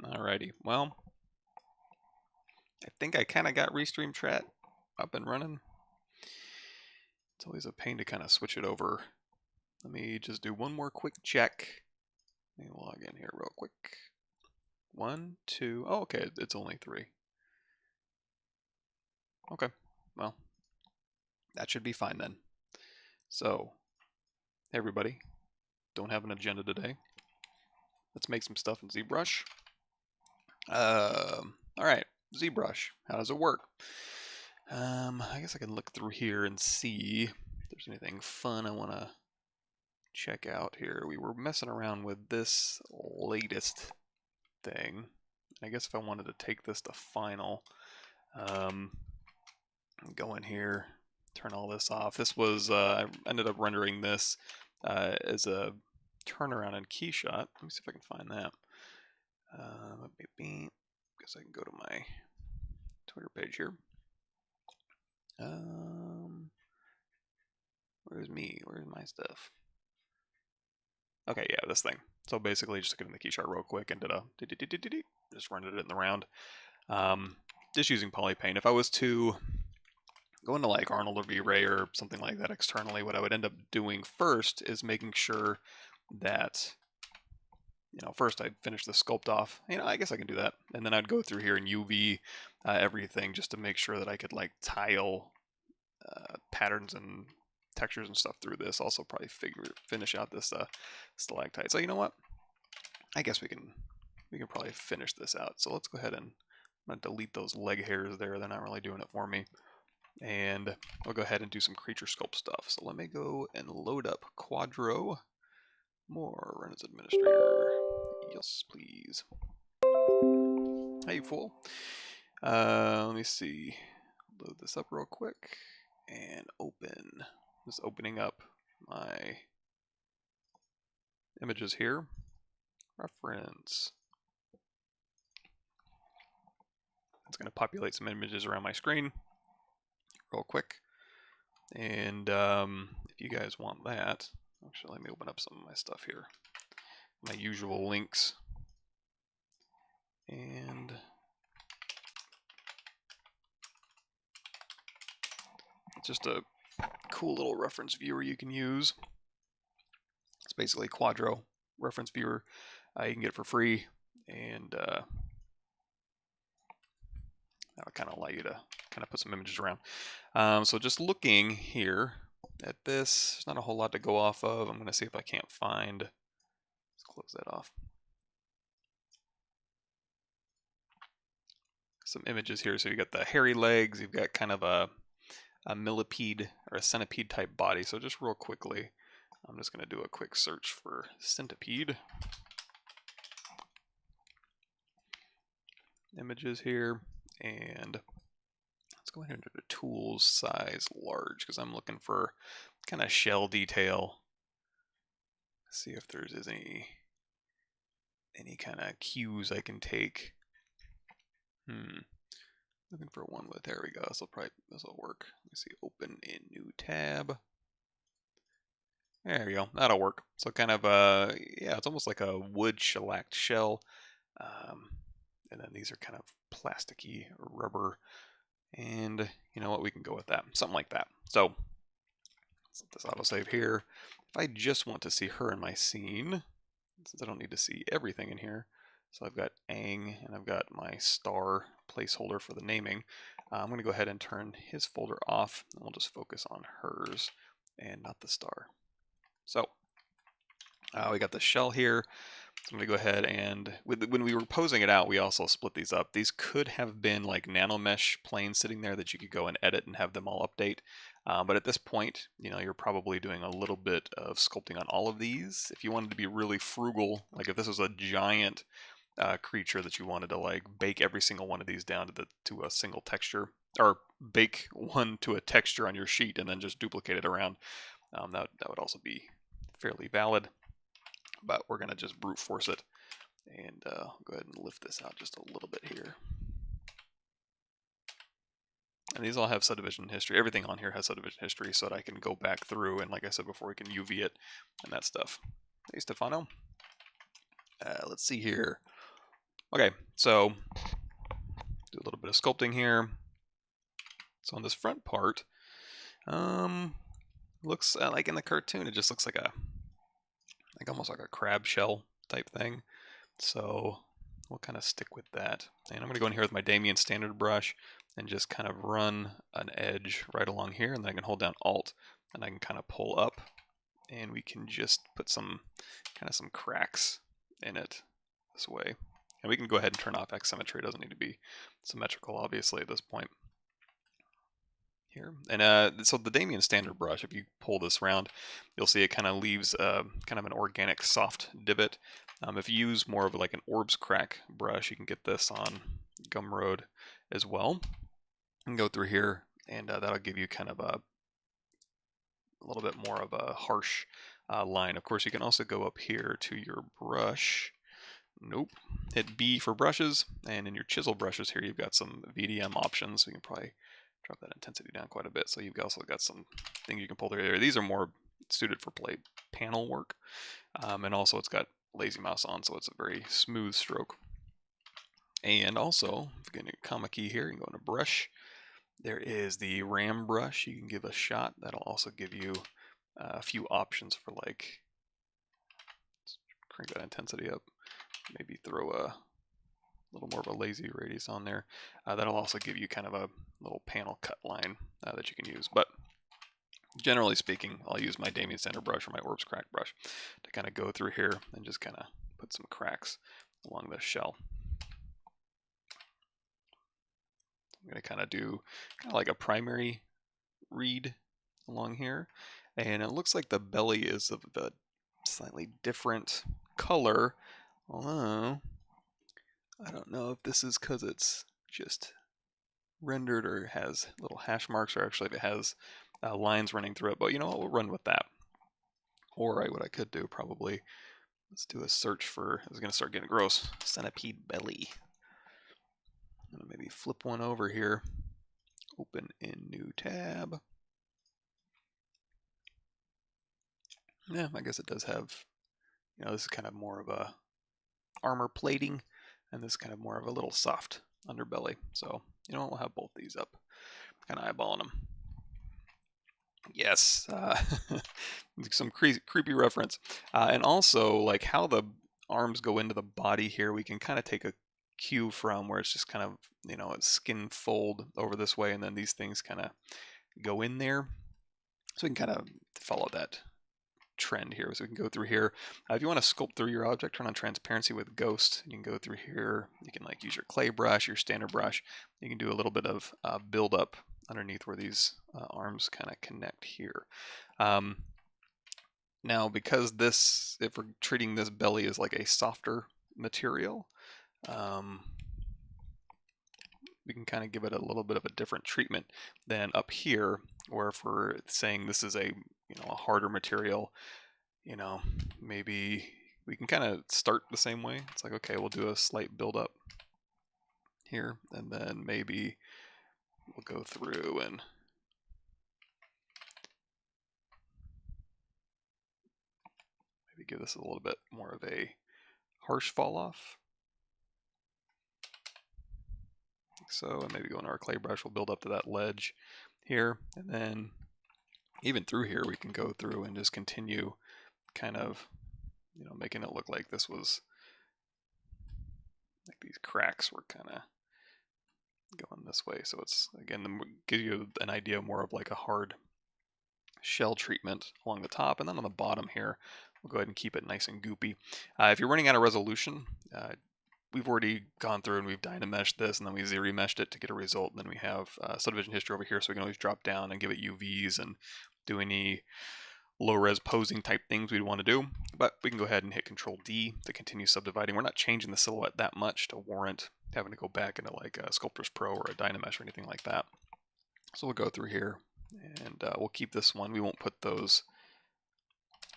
Alrighty, well, I think I kind of got Restream Chat up and running. It's always a pain to kind of switch it over. Let me just do one more quick check. Let me log in here real quick. 1, 2, oh, okay, it's only 3. Okay, well, that should be fine then. So, hey everybody, don't have an agenda today. Let's make some stuff in ZBrush. Alright, ZBrush, how does it work? I guess I can look through here and see if there's anything fun I want to check out here. We were messing around with this latest thing. I guess if I wanted to take this to final, go in here, turn all this off. This was, I ended up rendering this as a turnaround and key shot. Let me see if I can find that. Guess I can go to my Twitter page here. Where's me? Where's my stuff? Okay, yeah, this thing. So basically, just took it in the key shot real quick and did a just rendered it in the round. Just using polypaint. If I was to go into like Arnold or V-Ray or something like that externally, what I would end up doing first is making sure that, first I'd finish the sculpt off. I guess I can do that. And then I'd go through here and UV everything just to make sure that I could like tile patterns and textures and stuff through this. Also probably finish out this stalactite. So you know what? I guess we can probably finish this out. So let's go ahead and I'm going to delete those leg hairs there. They're not really doing it for me. And I'll go ahead and do some creature sculpt stuff. So let me go and load up Quadro. More run as administrator. Yes, please. Hey, you fool. Let me see. Load this up real quick and open. Just opening up my images here. Reference. It's going to populate some images around my screen real quick. And if you guys want that, actually let me open up some of my stuff here. My usual links. And it's just a cool little reference viewer you can use. It's basically Quadro reference viewer. You can get it for free, and that'll kind of allow you to kind of put some images around. So just looking here at this, there's not a whole lot to go off of. I'm going to see if I can't find. Let's close that off. Some images here. So you got the hairy legs. You've got kind of a millipede or a centipede type body. So just real quickly, I'm just going to do a quick search for centipede. Images here, and let's go ahead and do the tools size large because I'm looking for kind of shell detail. See if there's any kind of cues I can take. Looking for one with, there we go. This will work. Let me see, open in new tab. There we go, that'll work. So kind of yeah, it's almost like a wood shellacked shell. And then these are kind of plasticky or rubber. And you know what, we can go with that. Something like that. So let's let this autosave here. If I just want to see her in my scene, since I don't need to see everything in here, so I've got Aang and I've got my star placeholder for the naming. I'm going to go ahead and turn his folder off, and we'll just focus on hers and not the star. So we got the shell here. So I'm going to go ahead and, when we were posing it out, we also split these up. These could have been like nanomesh planes sitting there that you could go and edit and have them all update. But at this point, you're probably doing a little bit of sculpting on all of these. If you wanted to be really frugal, like if this was a giant creature that you wanted to like bake every single one of these down to a single texture, or bake one to a texture on your sheet and then just duplicate it around, that would also be fairly valid. But we're going to just brute force it, and go ahead and lift this out just a little bit here. And these all have subdivision history. Everything on here has subdivision history, so that I can go back through, and like I said before, we can UV it and that stuff. Hey, Stefano. Let's see here. Okay, so do a little bit of sculpting here. So on this front part, looks like in the cartoon, it just looks like almost like a crab shell type thing. So we'll kind of stick with that. And I'm going to go in here with my Damien standard brush and just kind of run an edge right along here, and then I can hold down Alt and I can kind of pull up, and we can just put some cracks in it this way. And we can go ahead and turn off X symmetry. It doesn't need to be symmetrical, obviously, at this point. Here. And so the Damien standard brush, if you pull this around, you'll see it kind of leaves kind of an organic soft divot. If you use more of like an Orbs crack brush, you can get this on Gumroad as well. And go through here, and that'll give you kind of a little bit more of a harsh line. Of course, you can also go up here to your brush. Nope. Hit B for brushes, and in your chisel brushes here, you've got some VDM options. So you can probably drop that intensity down quite a bit. So you've also got some things you can pull through there. These are more suited for play panel work. And also it's got lazy mouse on, so it's a very smooth stroke. And also, if you get a comma key here, you can go into brush. There is the RAM brush. You can give a shot. That'll also give you a few options for like, let's crank that intensity up. Maybe throw a little more of a lazy radius on there. That'll also give you kind of a little panel cut line that you can use. But generally speaking, I'll use my Damien Center brush or my Orbs crack brush to kind of go through here and just kind of put some cracks along the shell. I'm going to kind of do kind of like a primary read along here. And it looks like the belly is of a slightly different color, although I don't know if this is because it's just rendered or has little hash marks, or actually if it has lines running through it. But you know what, we'll run with that. Or what I could do probably, let's do a search for, it's going to start getting gross, centipede belly. I'm going to maybe flip one over here, open in new tab. Yeah, I guess it does have, you know, this is kind of more of a armor plating, and this is kind of more of a little soft underbelly. So, you know, we'll have both these up, kind of eyeballing them. Yes, some creepy reference. And also, like how the arms go into the body here, we can kind of take a cue from where it's just kind of, you know, a skin fold over this way, and then these things kind of go in there. So we can kind of follow that trend here. So we can go through here. If you want to sculpt through your object, turn on transparency with ghost. You can go through here. You can like use your clay brush, your standard brush. You can do a little bit of build up underneath where these arms kind of connect here. Now, because this, if we're treating this belly as like a softer material, we can kind of give it a little bit of a different treatment than up here, where if we're saying this is a, you know, a harder material, you know, maybe we can kind of start the same way. It's like, okay, we'll do a slight build up here, and then maybe we'll go through and maybe give this a little bit more of a harsh fall off. Like so, and maybe go into our clay brush, we'll build up to that ledge here, and then even through here we can go through and just continue kind of, you know, making it look like this was like these cracks were kind of going this way. So it's, again, give you an idea more of like a hard shell treatment along the top, and then on the bottom here we'll go ahead and keep it nice and goopy. If you're running out of resolution, we've already gone through and we've Dynameshed this, and then we ZRemeshed it to get a result, and then we have subdivision history over here, so we can always drop down and give it UVs and do any low-res posing type things we'd want to do. But we can go ahead and hit Control D to continue subdividing. We're not changing the silhouette that much to warrant having to go back into like a Sculptris Pro or a Dynamesh or anything like that. So we'll go through here, and we'll keep this one. We won't put those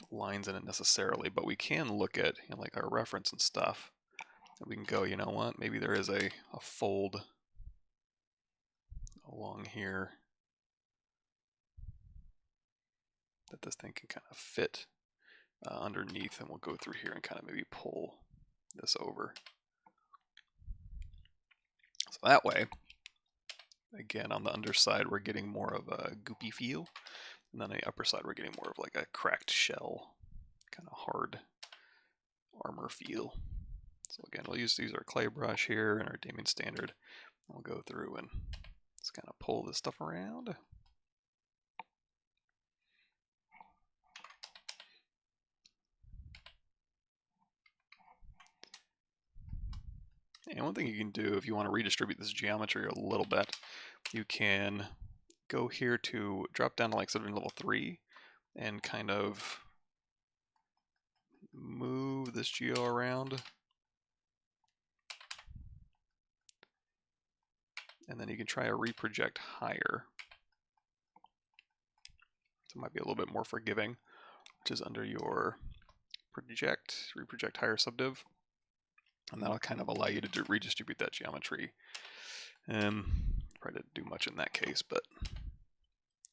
lines in it necessarily, but we can look at, you know, like our reference and stuff. And we can go, you know what, maybe there is a fold along here that this thing can kind of fit underneath, and we'll go through here and kind of maybe pull this over. So that way, again, on the underside, we're getting more of a goopy feel. And then on the upper side, we're getting more of like a cracked shell, kind of hard armor feel. So again, we'll use our clay brush here and our Damien Standard. We'll go through and just kind of pull this stuff around. And one thing you can do if you want to redistribute this geometry a little bit, you can go here to drop down to like something level 3 and kind of move this geo around. And then you can try a reproject higher. So it might be a little bit more forgiving, which is under your reproject higher subdiv. And that'll kind of allow you to redistribute that geometry. Probably didn't do much in that case, but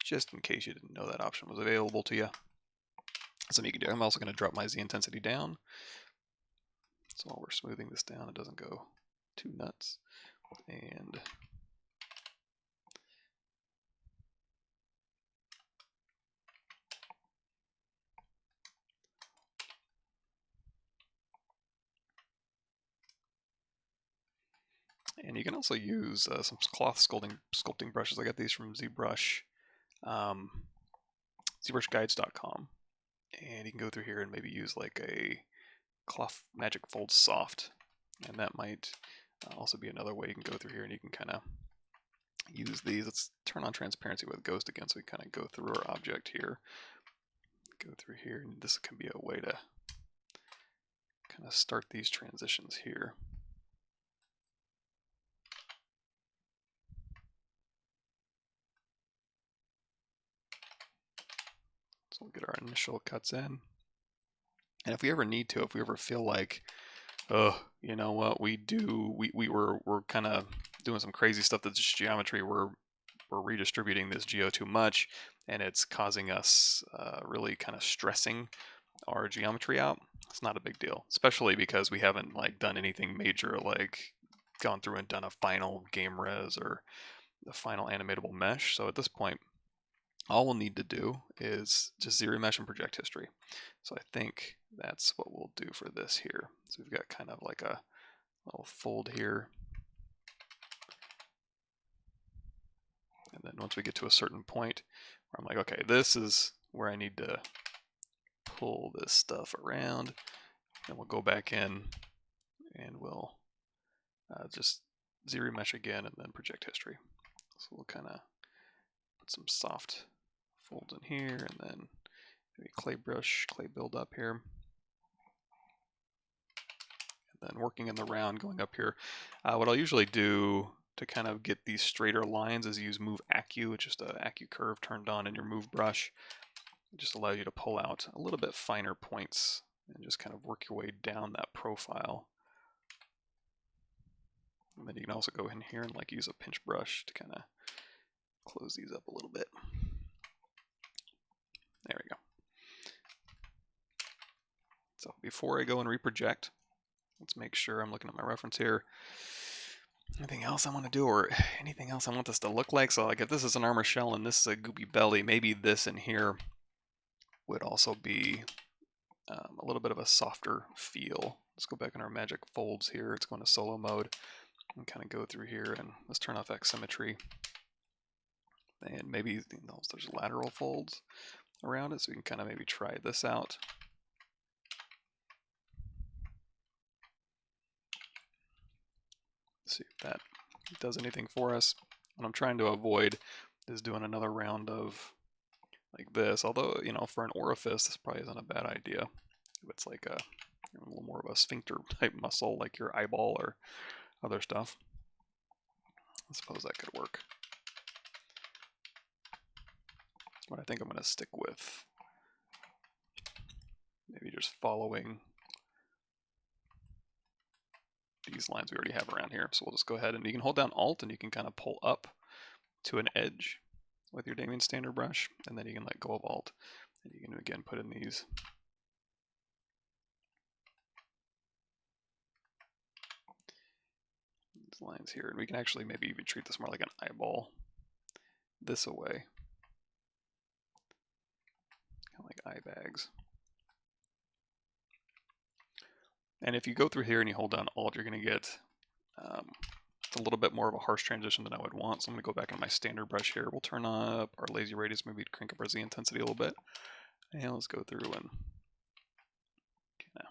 just in case you didn't know that option was available to you. Something you can do. I'm also going to drop my Z intensity down. So while we're smoothing this down, it doesn't go too nuts. And you can also use some cloth sculpting brushes. I got these from ZBrush, ZBrushGuides.com. And you can go through here and maybe use like a cloth magic fold soft. And that might also be another way you can go through here and you can kind of use these. Let's turn on transparency with ghost again so we kind of go through our object here. Go through here, and this can be a way to kind of start these transitions here. So we'll get our initial cuts in. And if we ever need to, if we ever feel like, oh, you know what, we're kind of doing some crazy stuff that's just geometry, we're redistributing this geo too much, and it's causing us really kind of stressing our geometry out, it's not a big deal, especially because we haven't like done anything major, like gone through and done a final game res or the final animatable mesh. So at this point, all we'll need to do is just zero mesh and project history. So I think that's what we'll do for this here. So we've got kind of like a little fold here. And then once we get to a certain point where I'm like, okay, this is where I need to pull this stuff around, and we'll go back in and we'll just zero mesh again and then project history. So we'll kind of put some soft folds in here and then maybe clay build up here. And then working in the round, going up here. What I'll usually do to kind of get these straighter lines is use Move Accu. It's just an Accu curve turned on in your Move brush. It just allows you to pull out a little bit finer points and just kind of work your way down that profile. And then you can also go in here and like use a pinch brush to kind of close these up a little bit. There we go. So before I go and reproject, let's make sure I'm looking at my reference here. Anything else I want to do, or anything else I want this to look like? So like if this is an armor shell and this is a goopy belly, maybe this in here would also be a little bit of a softer feel. Let's go back in our magic folds here. It's going to solo mode and kind of go through here, and let's turn off X symmetry. And maybe there's lateral folds around it, so we can kind of maybe try this out. See if that does anything for us. What I'm trying to avoid is doing another round of like this, although, you know, for an orifice, this probably isn't a bad idea. If it's like a little more of a sphincter type muscle, like your eyeball or other stuff, I suppose that could work. But I think I'm going to stick with maybe just following these lines we already have around here. So we'll just go ahead and you can hold down Alt and you can kind of pull up to an edge with your Damien Standard brush, and then you can let go of Alt and you can again put in these these lines here, and we can actually maybe even treat this more like an eyeball this away, kind of like eye bags. And if you go through here and you hold down Alt, you're going to get a little bit more of a harsh transition than I would want. So I'm going to go back into my standard brush here. We'll turn up our lazy radius, maybe crank up our Z intensity a little bit. And let's go through and kind of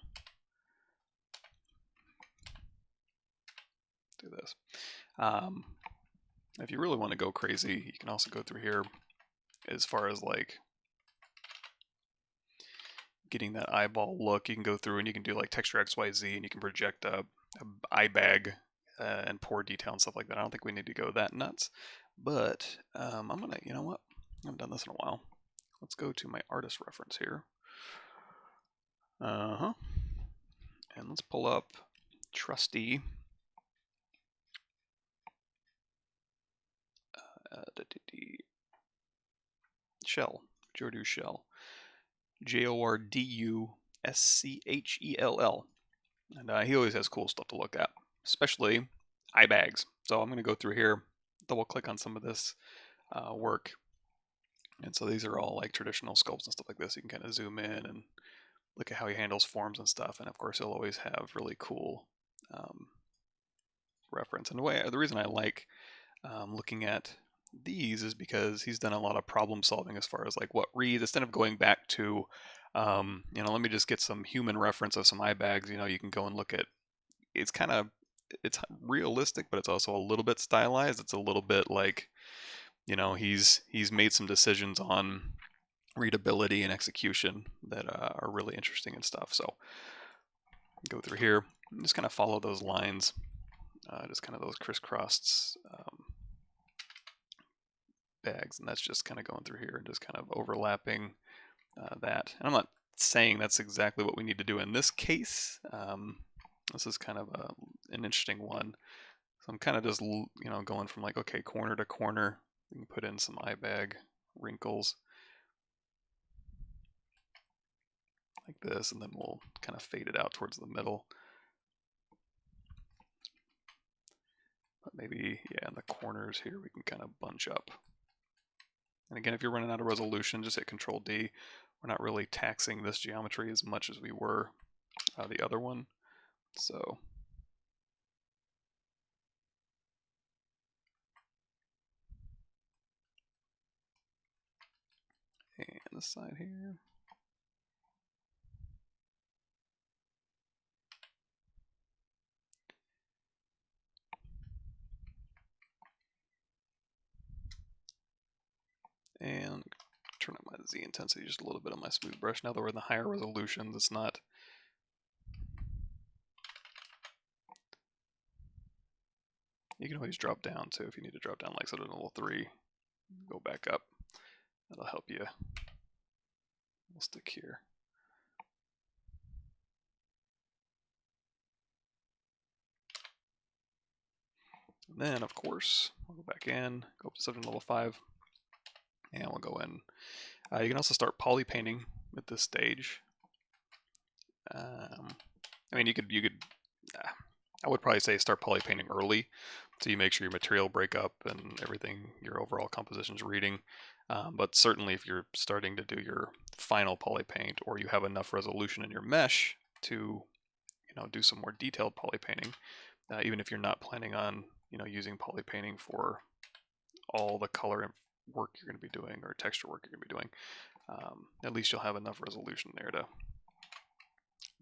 do this. If you really want to go crazy, you can also go through here as far as like getting that eyeball look. You can go through and you can do like texture XYZ, and you can project a eye bag and pour detail and stuff like that. I don't think we need to go that nuts, but I'm gonna, you know what? I haven't done this in a while. Let's go to my artist reference here. And let's pull up trusty shell, Jordu shell, JORDUSCHELL, and he always has cool stuff to look at, especially eye bags. So I'm going to go through here, double click on some of this work, and so these are all like traditional sculpts and stuff like this. You can kind of zoom in and look at how he handles forms and stuff, and of course he'll always have really cool reference. And the reason I like looking at these is because he's done a lot of problem solving as far as like what reads, instead of going back to you know, let me just get some human reference of some eye bags. You know, you can go and look at, it's realistic, but it's also a little bit stylized. It's a little bit like, you know, he's made some decisions on readability and execution that are really interesting and stuff. So go through here and just kind of follow those lines, just kind of those crisscrossed bags, and that's just kind of going through here and just kind of overlapping that. And I'm not saying that's exactly what we need to do in this case. This is kind of an interesting one. So I'm kind of just, you know, going from like, okay, corner to corner. We can put in some eye bag wrinkles like this, and then we'll kind of fade it out towards the middle. But maybe, yeah, in the corners here, we can kind of bunch up. And again, if you're running out of resolution, just hit Control D. We're not really taxing this geometry as much as we were the other one. So and this side here. And turn up my Z intensity just a little bit on my smooth brush. Now that we're in the higher resolutions, it's not. You can always drop down too if you need to drop down, like so to level 3. Go back up. That'll help you. We'll stick here. And then, of course, we'll go back in, go up to subject level 5, and we'll go in. You can also start poly painting at this stage. I mean, you could. I would probably say start poly painting early, so you make sure your material breakup and everything, your overall composition's reading. But certainly, if you're starting to do your final poly paint, or you have enough resolution in your mesh to, you know, do some more detailed poly painting, even if you're not planning on, you know, using poly painting for all the color work you're going to be doing or texture work you're going to be doing, at least you'll have enough resolution there to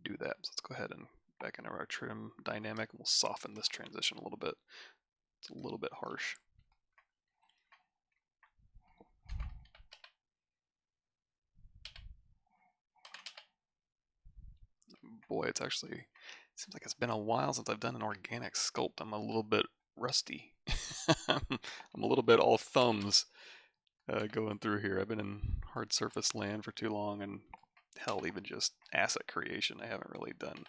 do that. So let's go ahead and back into our trim dynamic, and we'll soften this transition a little bit. It's a little bit harsh. Boy, it seems like it's been a while since I've done an organic sculpt. I'm a little bit rusty. I'm a little bit all thumbs going through here. I've been in hard surface land for too long, and hell, even just asset creation, I haven't really done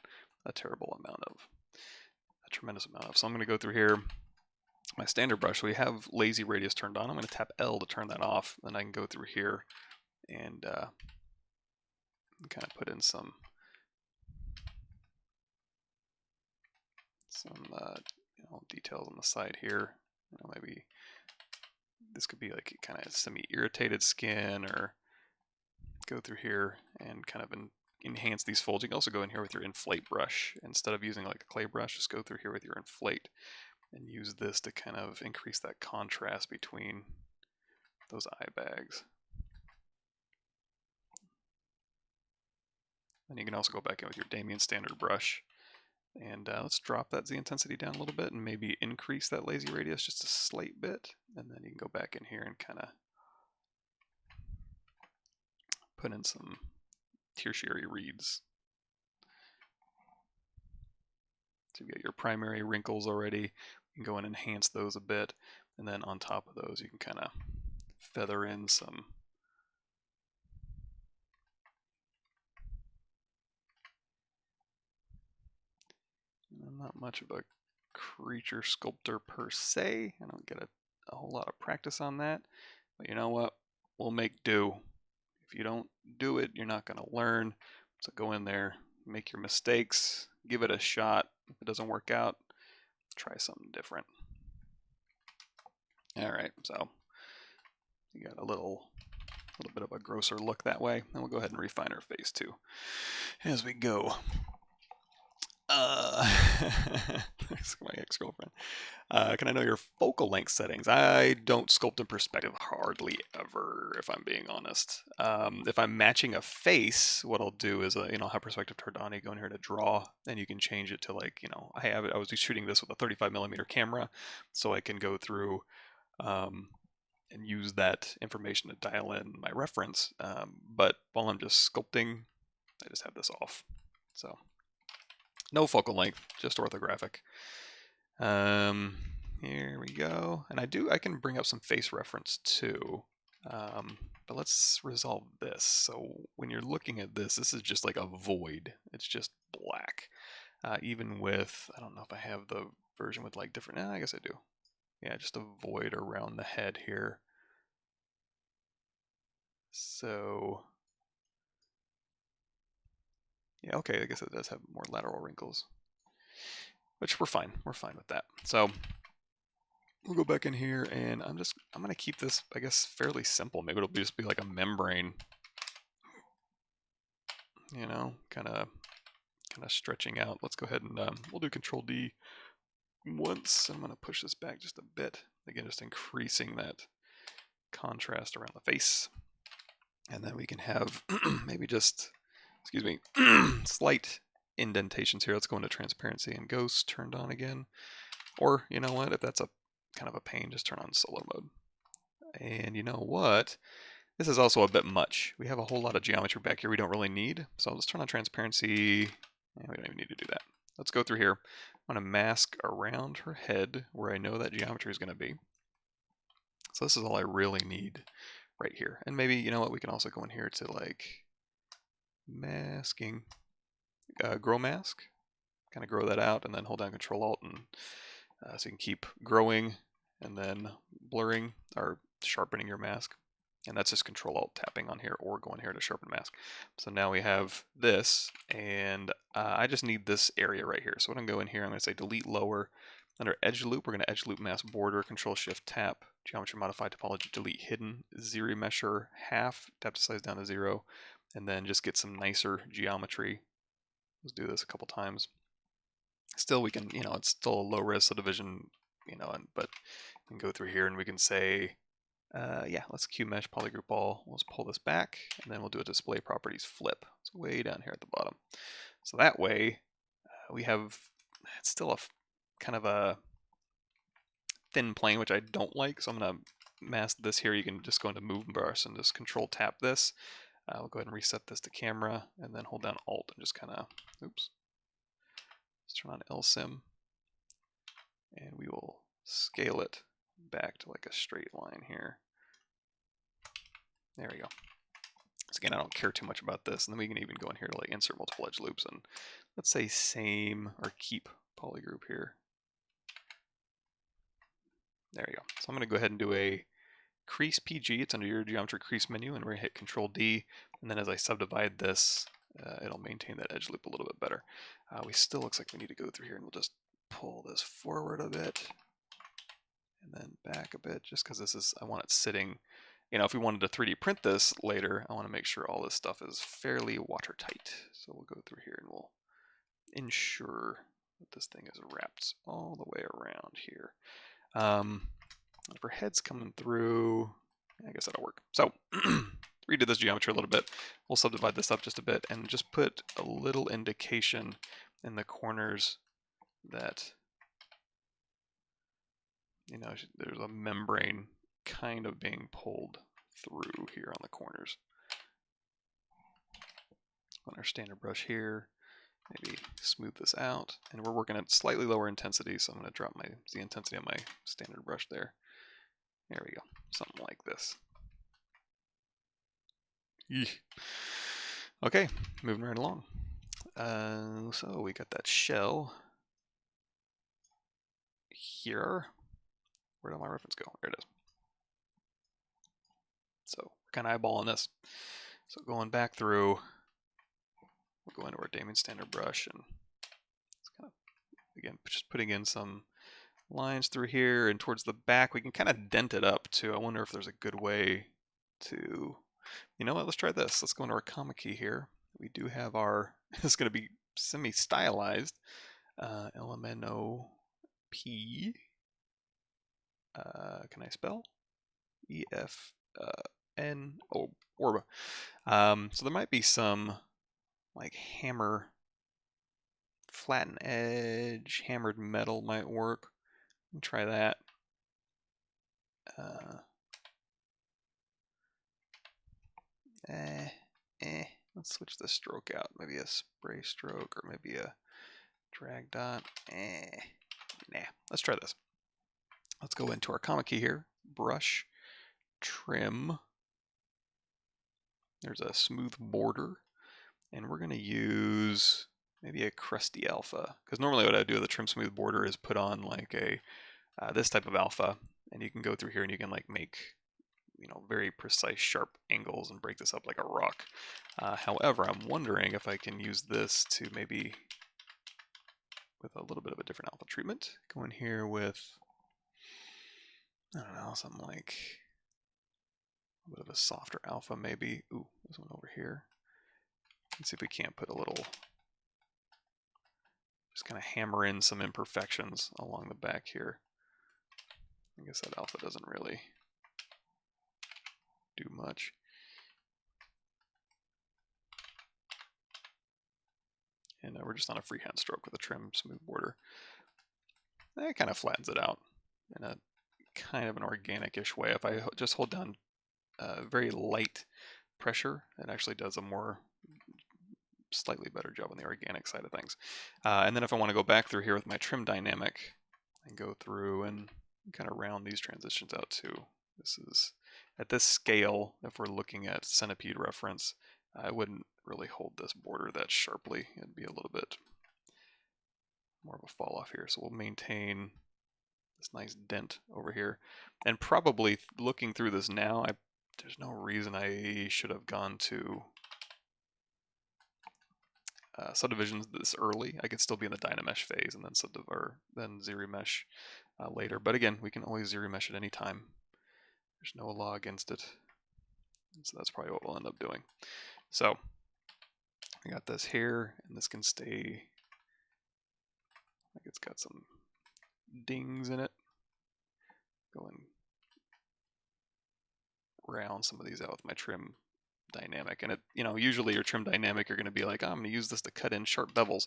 a tremendous amount of. So I'm going to go through here, my standard brush. We have lazy radius turned on. I'm going to tap L to turn that off. Then I can go through here and kind of put in some details on the side here. Maybe this could be like kind of semi-irritated skin, or go through here and kind of enhance these folds. You can also go in here with your inflate brush. Instead of using like a clay brush, just go through here with your inflate and use this to kind of increase that contrast between those eye bags. And you can also go back in with your Damien standard brush. And let's drop that Z intensity down a little bit and maybe increase that lazy radius just a slight bit. And then you can go back in here and kind of put in some tertiary reeds. So you've got your primary wrinkles already. You can go and enhance those a bit. And then on top of those, you can kind of feather in some I'm not much of a creature sculptor per se. I don't get a whole lot of practice on that. But you know what? We'll make do. If you don't do it, you're not going to learn. So go in there, make your mistakes, give it a shot. If it doesn't work out, try something different. All right, so you got a little bit of a grosser look that way. And we'll go ahead and refine our face too as we go. That's my ex-girlfriend. Can I know your focal length settings? I don't sculpt in perspective hardly ever, if I'm being honest. If I'm matching a face, what I'll do is, have perspective turned on. You go in here to draw, and you can change it to like, I was shooting this with a 35mm camera, so I can go through and use that information to dial in my reference. But while I'm just sculpting, I just have this off. So no focal length, just orthographic. Here we go. And I can bring up some face reference too. But let's resolve this. So when you're looking at this is just like a void. It's just black. Even with, I don't know if I have the version with like different, I guess I do. Yeah, just a void around the head here. So, yeah, okay, I guess it does have more lateral wrinkles. Which we're fine. We're fine with that. So we'll go back in here, and I'm going to keep this, I guess, fairly simple. Maybe it'll just be like a membrane, kind of stretching out. Let's go ahead and we'll do Control D once. I'm going to push this back just a bit. Again, just increasing that contrast around the face. And then we can have maybe just, excuse me, slight indentations here. Let's go into transparency and ghost turned on again. Or, you know what, if that's a kind of a pain, just turn on solo mode. And you know what? This is also a bit much. We have a whole lot of geometry back here we don't really need. So let's turn on transparency. We don't even need to do that. Let's go through here. I'm going to mask around her head where I know that geometry is going to be. So this is all I really need right here. And maybe, you know what, we can also go in here to like masking, grow mask. Kind of grow that out and then hold down Control Alt, and so you can keep growing and then blurring or sharpening your mask. And that's just Control Alt tapping on here or going here to sharpen mask. So now we have this, and I just need this area right here. So when I go in here, I'm going to say delete lower. Under edge loop, we're going to edge loop mask border, Control Shift tap, geometry modify topology, delete hidden, zero mesher half, tap to size down to 0, and then just get some nicer geometry. Let's do this a couple times. Still, we can, it's still a low res subdivision, but we can go through here and we can say, yeah, let's Q mesh polygroup all. Let's pull this back, and then we'll do a display properties flip. It's way down here at the bottom. So that way, we have, it's still a kind of a thin plane, which I don't like. So I'm going to mask this here. You can just go into move brush and just Control tap this. We'll go ahead and reset this to camera, and then hold down Alt and just kind of, oops. Let's turn on LSIM, and we will scale it back to like a straight line here. There we go. So again, I don't care too much about this. And then we can even go in here to like insert multiple edge loops, and let's say same or keep polygroup here. There you go. So I'm going to go ahead and do a crease PG. It's under your geometry crease menu, and we're going to hit Control D. And then as I subdivide this, it'll maintain that edge loop a little bit better. We still looks like we need to go through here, and we'll just pull this forward a bit and then back a bit, just because this is, I want it sitting, you know, if we wanted to 3D print this later, I want to make sure all this stuff is fairly watertight. So we'll go through here and we'll ensure that this thing is wrapped all the way around here. For heads coming through, I guess that'll work. So redo this geometry a little bit. We'll subdivide this up just a bit and just put a little indication in the corners that, you know, there's a membrane kind of being pulled through here on the corners. On our standard brush here, maybe smooth this out. And we're working at slightly lower intensity, so I'm going to drop the intensity on my standard brush there. There we go, something like this. Eesh. Okay, moving right along. So we got that shell here. Where did my reference go? There it is. So we're kind of eyeballing this. So going back through, we'll go into our Damien standard brush and it's kind of, again, just putting in some lines through here and towards the back. We can kind of dent it up too. I wonder if there's a good way to, you know what, let's try this. Let's go into our comma key here. We do have our, it's going to be semi-stylized LMNOP. Can I spell? EFN, Orba. So there might be some like hammer, flatten edge, hammered metal might work. Try that. Let's switch the stroke out. Maybe a spray stroke or maybe a drag dot. Nah, let's try this. Let's go into our comma key here. Brush, trim. There's a smooth border. And we're going to use maybe a crusty alpha. Because normally what I do with a trim smooth border is put on like a this type of alpha. And you can go through here and you can like make, you know, very precise sharp angles and break this up like a rock. However, I'm wondering if I can use this to maybe with a little bit of a different alpha treatment. Go in here with, I don't know, something like a bit of a softer alpha maybe. Ooh, this one over here. Let's see if we can't put a little, just kind of hammer in some imperfections along the back here. I guess that alpha doesn't really do much. And we're just on a freehand stroke with a trim smooth border. That kind of flattens it out in a kind of an organic-ish way. If I just hold down very light pressure, it actually does a more slightly better job on the organic side of things. And then if I want to go back through here with my trim dynamic and go through and kind of round these transitions out too. This is, at this scale, if we're looking at centipede reference, I wouldn't really hold this border that sharply. It'd be a little bit more of a fall off here. So we'll maintain this nice dent over here. And probably looking through this now, there's no reason I should have gone to subdivisions this early. I could still be in the Dynamesh phase and then ZRemesh later. But again, we can always ZRemesh at any time. There's no law against it. And so that's probably what we'll end up doing. So I got this here, and this can stay, like it's got some dings in it. Go and round some of these out with my trim dynamic. And it, you know, usually your trim dynamic, you're going to be like, oh, I'm going to use this to cut in sharp bevels.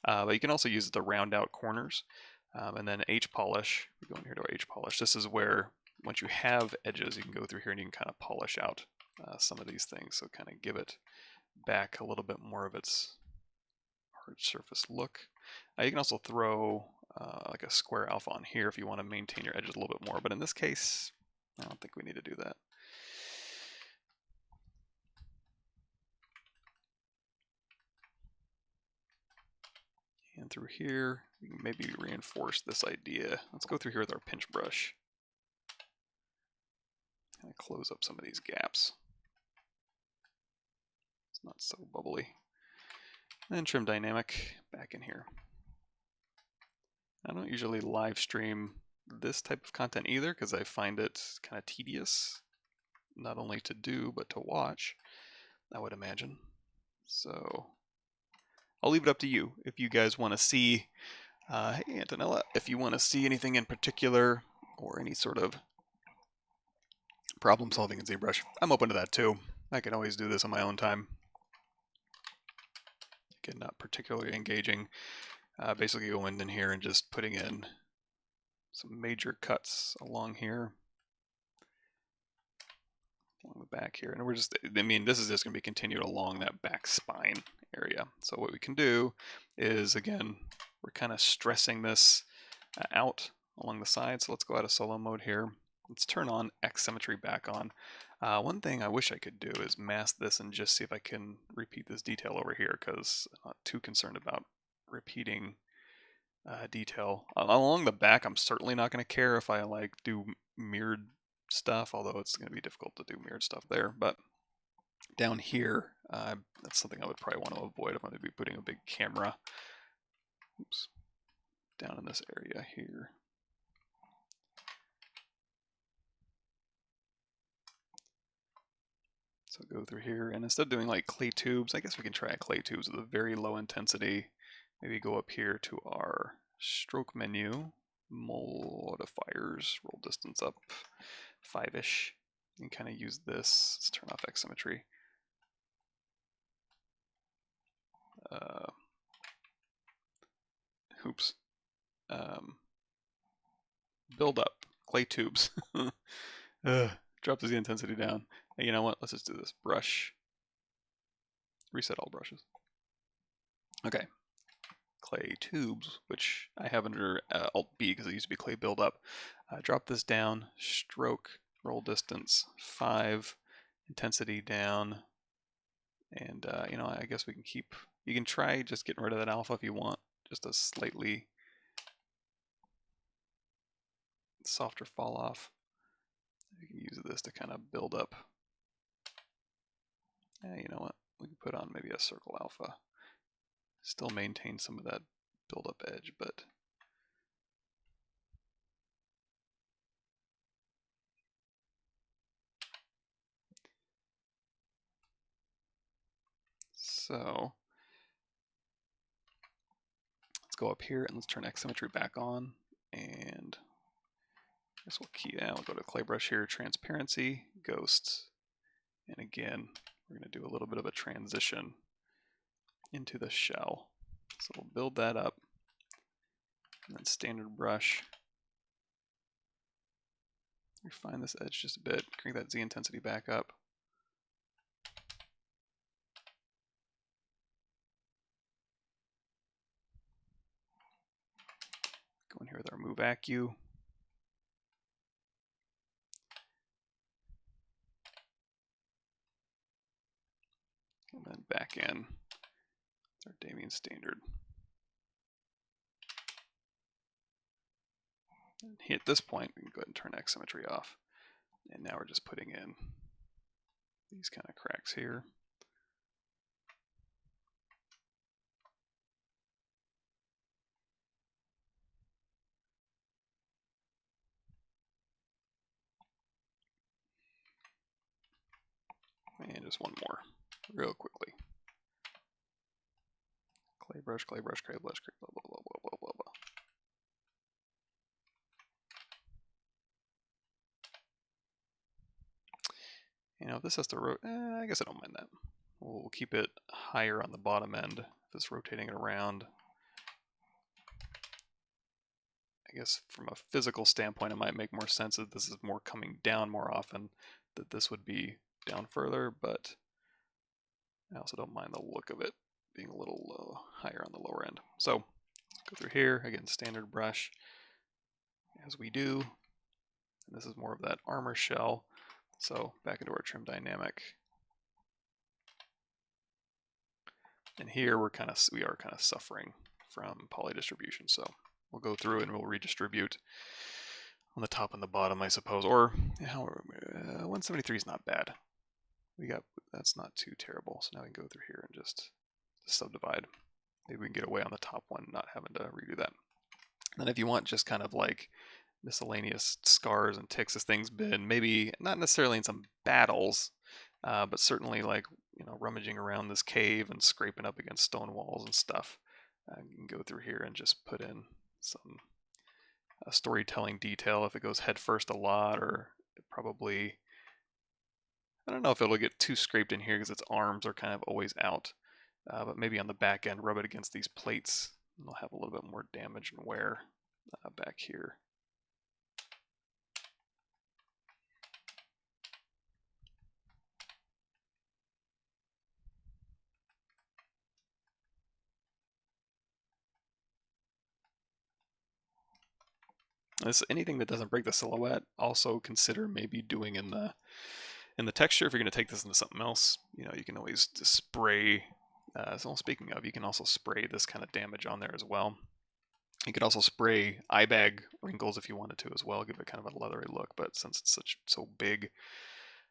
But you can also use it to round out corners. And then H polish, we go in here to our H polish. This is where, once you have edges, you can go through here and you can kind of polish out some of these things. So kind of give it back a little bit more of its hard surface look. You can also throw like a square alpha on here if you want to maintain your edges a little bit more. But in this case, I don't think we need to do that. And through here, we can maybe reinforce this idea. Let's go through here with our pinch brush. Kind of close up some of these gaps. It's not so bubbly. And trim dynamic back in here. I don't usually live stream this type of content either because I find it kind of tedious, not only to do but to watch, I would imagine. So I'll leave it up to you if you guys want to see. Hey Antonella, if you want to see anything in particular or any sort of problem solving in ZBrush, I'm open to that too. I can always do this on my own time. Again, not particularly engaging. Basically going in here and just putting in some major cuts along here, along the back here. And we're just, I mean, this is just going to be continued along that back spine area. So what we can do is, again, we're kind of stressing this out along the side. So let's go out of solo mode here. Let's turn on X symmetry back on. One thing I wish I could do is mask this and just see if I can repeat this detail over here, because I'm not too concerned about repeating detail. Along the back, I'm certainly not going to care if I like do mirrored stuff, although it's going to be difficult to do mirrored stuff there. But down here, that's something I would probably want to avoid if I'm going to be putting a big camera. Oops. Down in this area here. So go through here, and instead of doing like clay tubes, I guess we can try clay tubes with a very low intensity. Maybe go up here to our stroke menu, modifiers, roll distance up 5-ish, and kind of use this. Let's turn off X symmetry. Oops. Build up clay tubes. Drops the intensity down. Hey, you know what? Let's just do this. Brush. Reset all brushes. Okay. Clay tubes, which I have under Alt B because it used to be clay buildup. Drop this down. Stroke. Roll distance 5. Intensity down. And you know, I guess we can keep. You can try just getting rid of that alpha if you want. Just a slightly softer fall off. You can use this to kind of build up. You know what? We can put on maybe a circle alpha. Still maintain some of that build up edge, but so let's go up here and let's turn X symmetry back on, and I guess we'll key out. We'll go to clay brush here, transparency, ghosts, and again we're going to do a little bit of a transition into the shell. So we'll build that up, and then standard brush. Refine this edge just a bit, crank that Z intensity back up. Go in here with our move acu. And then back in our Damien standard. And at this point, we can go ahead and turn X symmetry off. And now we're just putting in these kind of cracks here. And just one more, real quickly. Clay brush, clay brush, clay brush, blah, blah, blah, blah, blah, blah, blah. You know, if this has to rotate, I guess I don't mind that. We'll keep it higher on the bottom end if it's rotating it around. I guess from a physical standpoint, it might make more sense that this is more coming down more often, that this would be down further, but I also don't mind the look of it being a little higher on the lower end. So go through here, again, standard brush, as we do. And this is more of that armor shell. So back into our trim dynamic. And here we are kind of suffering from poly distribution. So we'll go through and we'll redistribute on the top and the bottom, I suppose. Or however, 173 is not bad. That's not too terrible. So now we can go through here and just subdivide. Maybe we can get away on the top one, not having to redo that. And if you want just kind of like miscellaneous scars and ticks as things been, maybe not necessarily in some battles, but certainly like, you know, rummaging around this cave and scraping up against stone walls and stuff. You can go through here and just put in some storytelling detail if it goes head first a lot, or it probably, I don't know if it'll get too scraped in here because its arms are kind of always out, but maybe on the back end rub it against these plates and they'll have a little bit more damage and wear back here. Anything that doesn't break the silhouette, also consider maybe doing in the texture. If you're going to take this into something else, you know, you can always just spray. So speaking of, you can also spray this kind of damage on there as well. You could also spray eye bag wrinkles if you wanted to as well, give it kind of a leathery look. But since it's so big,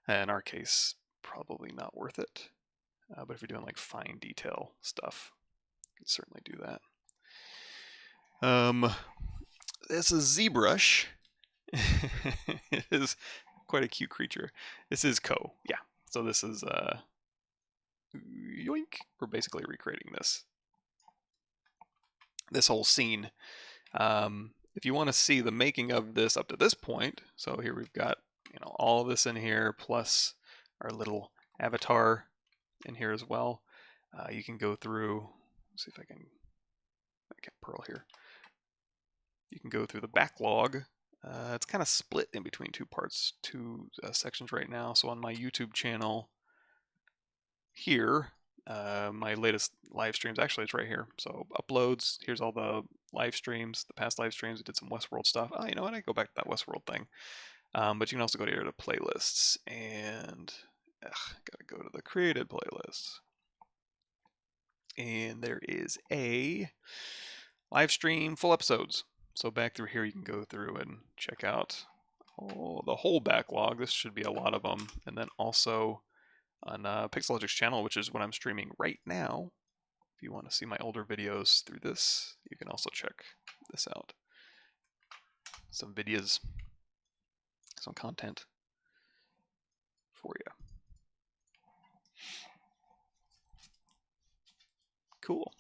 in our case, probably not worth it. But if you're doing like fine detail stuff, you can certainly do that. This is ZBrush. It is quite a cute creature. This is Ko, yeah. So this is yoink. We're basically recreating this whole scene. If you want to see the making of this up to this point, so here we've got, you know, all this in here plus our little avatar in here as well. You can go through. Let's see if I can Pearl here. You can go through the backlog. It's kind of split in between two parts, two sections right now. So on my YouTube channel here, my latest live streams, actually it's right here. So uploads, here's all the live streams, the past live streams. We did some Westworld stuff. Oh, you know what? I go back to that Westworld thing. But you can also go here to playlists and gotta go to the created playlists. And there is a live stream full episodes. So back through here, you can go through and check out the whole backlog. This should be a lot of them. And then also on Pixelogic's channel, which is what I'm streaming right now. If you want to see my older videos through this, you can also check this out. Some videos, some content for you. Cool.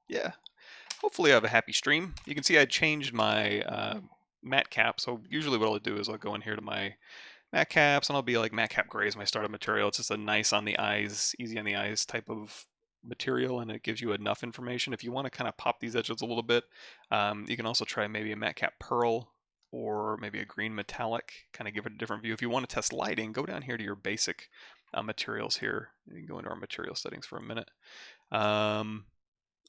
Yeah. Hopefully I have a happy stream. You can see I changed my matte cap. So usually what I'll do is I'll go in here to my matte caps and I'll be like matte cap gray is my startup material. It's just a nice on the eyes, easy on the eyes type of material, and it gives you enough information. If you want to kind of pop these edges a little bit, you can also try maybe a matte cap pearl or maybe a green metallic, kind of give it a different view. If you want to test lighting, go down here to your basic materials here. You can go into our material settings for a minute.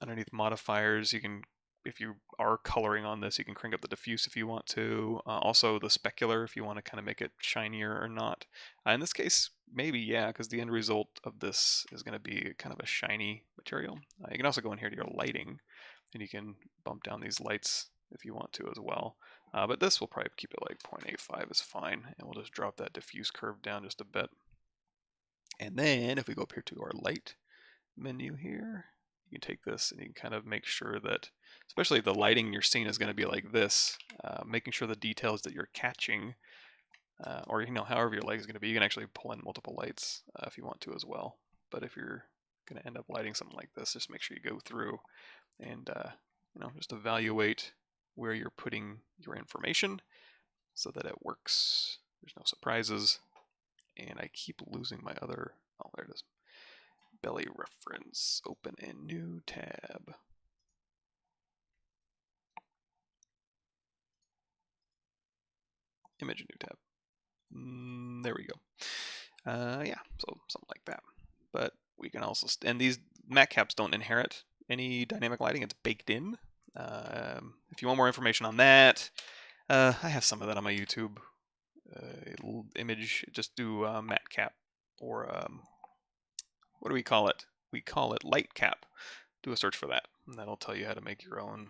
Underneath modifiers, you can, if you are coloring on this, you can crank up the diffuse if you want to. Also the specular if you want to kind of make it shinier or not. In this case, maybe, yeah, because the end result of this is going to be kind of a shiny material. You can also go in here to your lighting, and you can bump down these lights if you want to as well. But this will probably keep it like 0.85 is fine, and we'll just drop that diffuse curve down just a bit. And then if we go up here to our light menu here, you can take this and you can kind of make sure that, especially if the lighting in your scene is going to be like this, making sure the details that you're catching, or you know, however your light is going to be, you can actually pull in multiple lights if you want to as well. But if you're going to end up lighting something like this, just make sure you go through and you know, just evaluate where you're putting your information so that it works. There's no surprises. And I keep losing my other, oh, there it is. Belly reference, open in new tab. Image new tab. There we go. Yeah, so something like that. But we can also, and these matte caps don't inherit any dynamic lighting, it's baked in. If you want more information on that, I have some of that on my YouTube image. Just do matte cap, or what do we call it? We call it light cap. Do a search for that, and that'll tell you how to make your own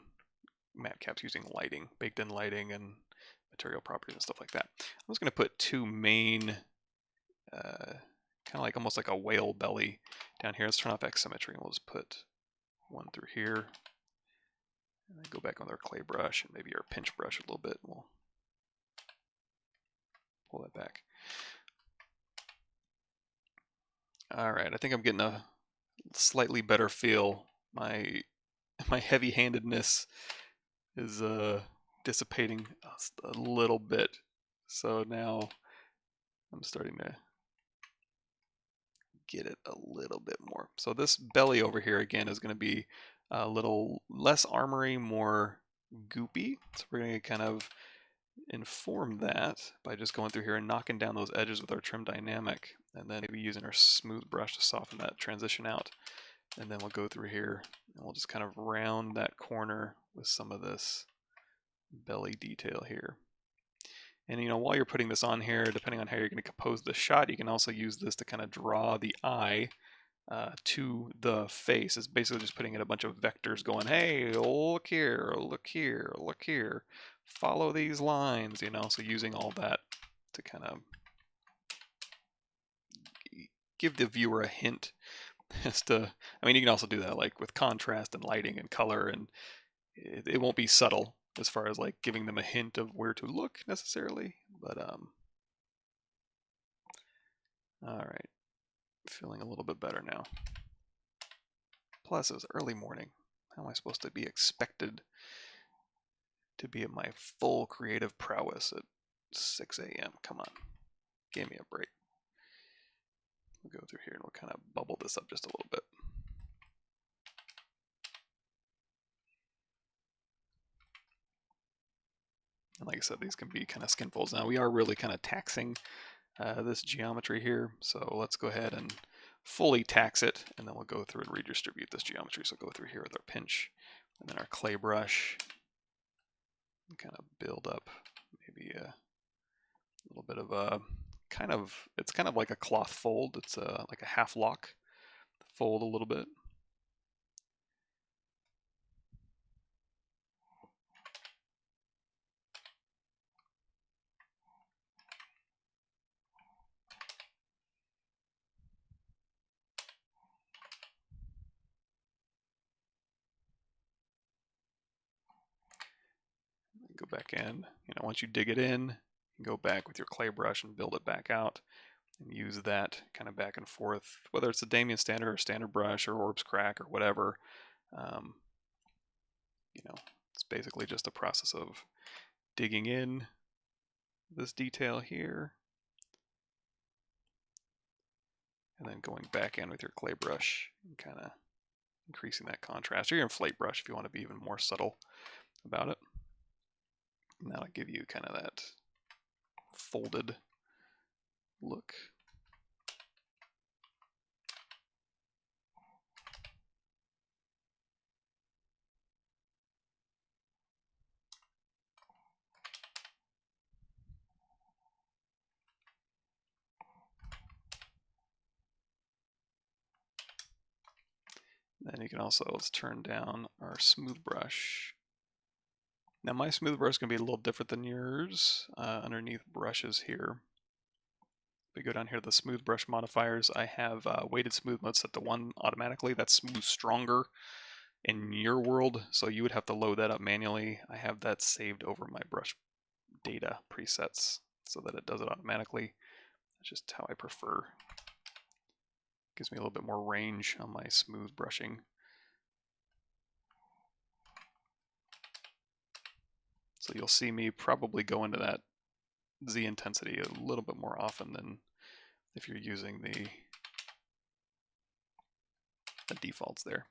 matte caps using lighting, baked in lighting and material properties and stuff like that. I'm just going to put two main, kind of like almost like a whale belly down here. Let's turn off X symmetry and we'll just put one through here And then go back with our clay brush and maybe our pinch brush a little bit. We'll pull that back. All right, I think I'm getting a slightly better feel. My heavy-handedness is dissipating a little bit. So now I'm starting to get it a little bit more. So this belly over here again is going to be a little less armory, more goopy. So we're going to kind of inform that by just going through here and knocking down those edges with our trim dynamic, and then maybe using our smooth brush to soften that transition out. And then we'll go through here and we'll just kind of round that corner with some of this belly detail here. And while you're putting this on here, depending on how you're going to compose the shot, you can also use this to kind of draw the eye to the face. It's basically just putting in a bunch of vectors going, hey, look here, look here, look here, follow these lines, so using all that to kind of give the viewer a hint as to, you can also do that like with contrast and lighting and color, and it won't be subtle as far as like giving them a hint of where to look necessarily, but all right, feeling a little bit better now. Plus it was early morning. How am I supposed to be expected to be at my full creative prowess at 6 a.m.? Come on, give me a break. We'll go through here and we'll kind of bubble this up just a little bit. And like I said, these can be kind of skin folds. Now we are really kind of taxing this geometry here, so let's go ahead and fully tax it, and then we'll go through and redistribute this geometry. So go through here with our pinch and then our clay brush and kind of build up maybe a little bit of a it's kind of like a cloth fold. It's like a half lock fold a little bit. Go back in. Once you dig it in, you go back with your clay brush and build it back out, and use that kind of back and forth, whether it's a Damien standard or standard brush or Orbs crack or whatever. It's basically just a process of digging in this detail here and then going back in with your clay brush and kind of increasing that contrast, or your inflate brush if you want to be even more subtle about it. And that'll give you kind of that folded look. Then you can also, let's turn down our smooth brush. Now my smooth brush is going to be a little different than yours underneath brushes here. If we go down here to the smooth brush modifiers, I have weighted smooth mode set to 1 automatically. That's smooth stronger in your world, so you would have to load that up manually. I have that saved over my brush data presets so that it does it automatically. That's just how I prefer. Gives me a little bit more range on my smooth brushing. So you'll see me probably go into that Z intensity a little bit more often than if you're using the defaults there.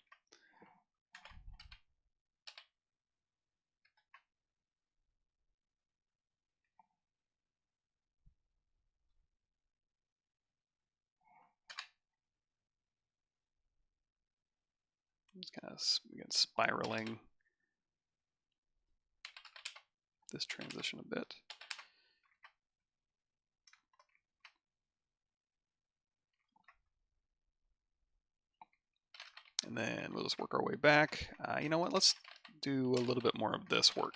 Just kind of again spiraling this transition a bit. And then we'll just work our way back. You know what, let's do a little bit more of this work.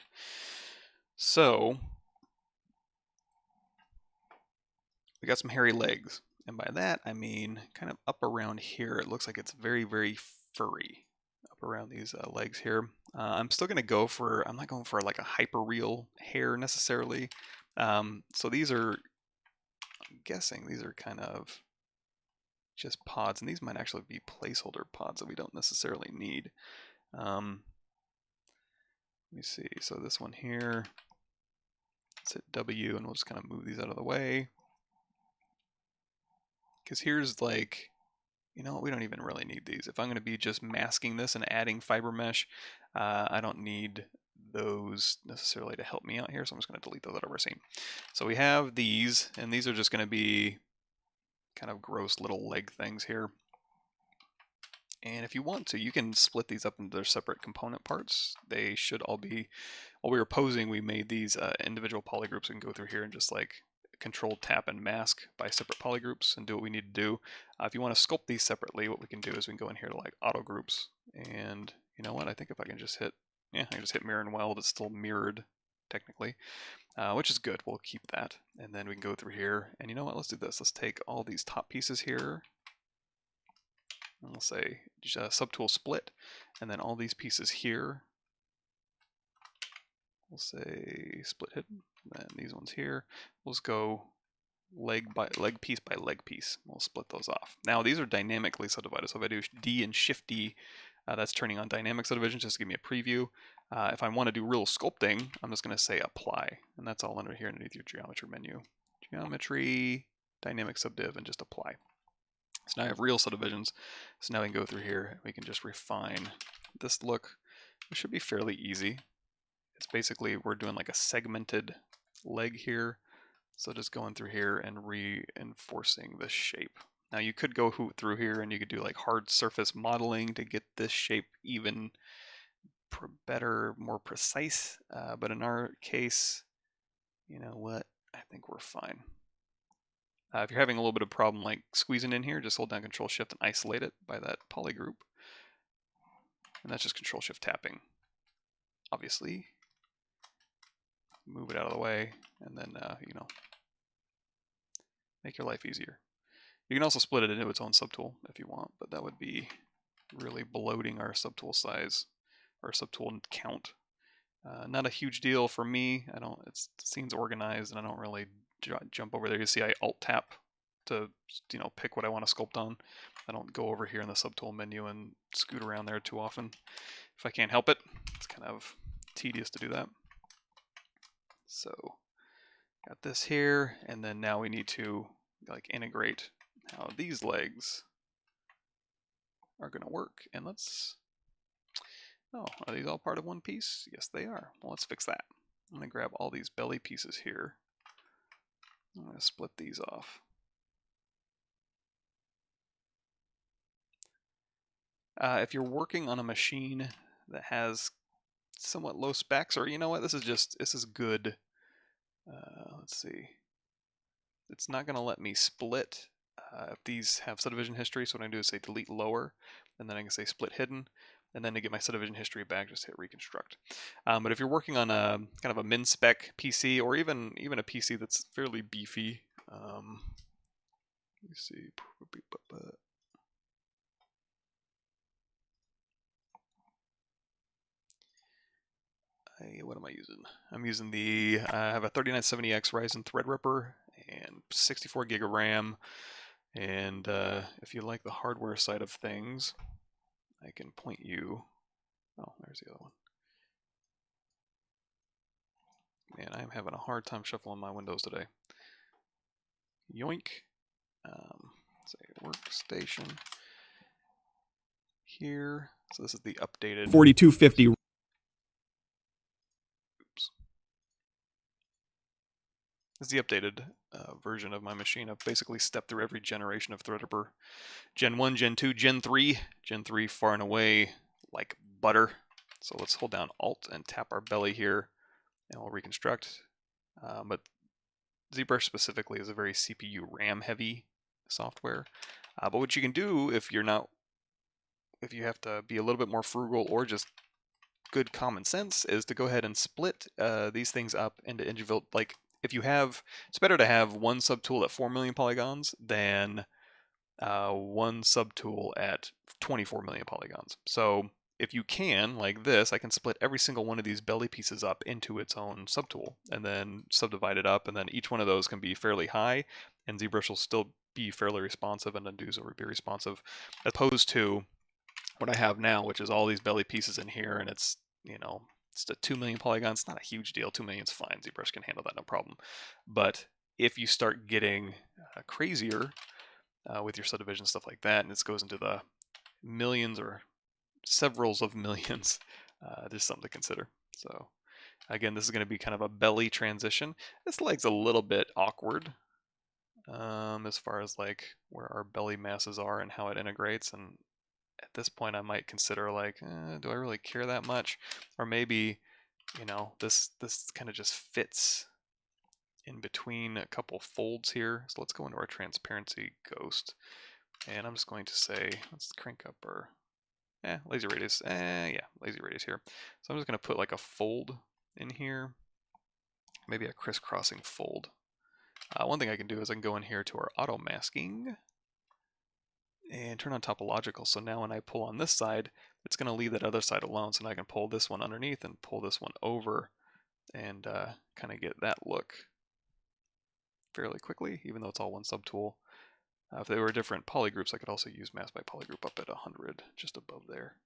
So we got some hairy legs, and by that I mean kind of up around here it looks like it's very, very furry up around these legs here. I'm still going to go for, I'm not going for like a hyper real hair necessarily. So these are, I'm guessing these are kind of just pods, and these might actually be placeholder pods that we don't necessarily need. Let me see, so this one here, let's hit W and we'll just kind of move these out of the way. Because here's like, you know what, we don't even really need these. If I'm going to be just masking this and adding Fibermesh, I don't need those necessarily to help me out here, so I'm just going to delete those out of our scene. So we have these, and these are just going to be kind of gross little leg things here. And if you want to, you can split these up into their separate component parts. They should all be, while we were posing, we made these individual polygroups. We can go through here and just like control tap and mask by separate polygroups and do what we need to do. If you want to sculpt these separately, what we can do is we can go in here to like auto groups, and you know what, I think if I can just hit, yeah, I can just hit mirror and weld, it's still mirrored technically, which is good. We'll keep that, and then we can go through here, and you know what, let's do this. Let's take all these top pieces here, and we'll say subtool split, and then all these pieces here, we'll say split hidden, and these ones here, we'll just go leg piece by leg piece. We'll split those off. Now these are dynamically subdivided, so if I do D and Shift D, that's turning on dynamic subdivision just to give me a preview. If I want to do real sculpting, I'm just going to say apply, and that's all under here underneath your geometry menu. Geometry, dynamic subdiv, and just apply. So now I have real subdivisions. So now we can go through here, we can just refine this look. It should be fairly easy. It's basically, we're doing like a segmented leg here. So just going through here and reinforcing this shape. Now you could go through here and you could do like hard surface modeling to get this shape even better, more precise. But in our case, you know what? I think we're fine. If you're having a little bit of problem like squeezing in here, just hold down Control Shift and isolate it by that poly group. And that's just Control Shift tapping. Obviously, move it out of the way, and then you know, make your life easier. You can also split it into its own subtool if you want, but that would be really bloating our subtool size, or subtool count. Not a huge deal for me. It seems organized, and I don't really jump over there. You see, I Alt tap to, you know, pick what I want to sculpt on. I don't go over here in the subtool menu and scoot around there too often. If I can't help it, it's kind of tedious to do that. So, got this here, and then now we need to like integrate how these legs are going to work. And let's, oh, are these all part of one piece? Yes, they are. Well, let's fix that. I'm going to grab all these belly pieces here. I'm going to split these off. If you're working on a machine that has somewhat low specs, or you know what, this is good. Let's see. It's not going to let me split if these have subdivision history, so what I'm going to do is say delete lower, and then I can say split hidden, and then to get my subdivision history back, just hit reconstruct. But if you're working on a kind of a min-spec PC, or even a PC that's fairly beefy, let me see. What am I using? I'm using I have a 3970X Ryzen Threadripper and 64 gig of RAM. And if you like the hardware side of things, I can point you. Oh, there's the other one. Man, I'm having a hard time shuffling my windows today. Yoink. Say workstation here. So this is the updated 4250. Oops. This is the updated version of my machine. I've basically stepped through every generation of Threadripper. Gen 1, Gen 2, Gen 3. Gen 3 far and away like butter. So let's hold down Alt and tap our belly here, and we'll reconstruct. But ZBrush specifically is a very CPU RAM heavy software. But what you can do if you have to be a little bit more frugal or just good common sense, is to go ahead and split these things up into individual, like it's better to have one subtool at 4 million polygons than one subtool at 24 million polygons. So if you can, like this, I can split every single one of these belly pieces up into its own subtool and then subdivide it up, and then each one of those can be fairly high, and ZBrush will still be fairly responsive and undos will be responsive, as opposed to what I have now, which is all these belly pieces in here, and it's, you know, it's a 2 million polygons. It's not a huge deal. 2 million is fine. ZBrush can handle that, no problem. But if you start getting crazier with your subdivision, stuff like that, and this goes into the millions or severals of millions, there's something to consider. So again, this is going to be kind of a belly transition. This leg's a little bit awkward as far as like where our belly masses are and how it integrates, and at this point I might consider like, do I really care that much? Or maybe, you know, this kind of just fits in between a couple folds here. So let's go into our transparency ghost, and I'm just going to say, let's crank up our lazy radius. Yeah, lazy radius here. So I'm just going to put like a fold in here, maybe a crisscrossing fold. One thing I can do is I can go in here to our auto masking and turn on topological. So now when I pull on this side, it's going to leave that other side alone. So now I can pull this one underneath and pull this one over and kind of get that look fairly quickly, even though it's all one subtool. If they were different polygroups, I could also use mask by polygroup up at 100, just above there.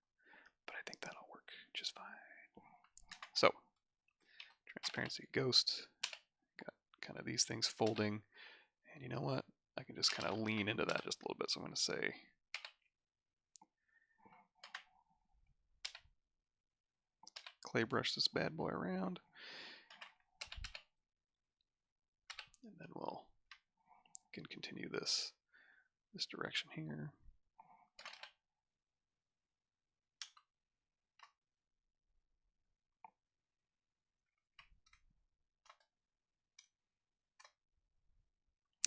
But I think that'll work just fine. So, transparency ghost, got kind of these things folding. And you know what? I can just kind of lean into that just a little bit. So I'm going to say, clay brush this bad boy around. And then we'll can continue this direction here.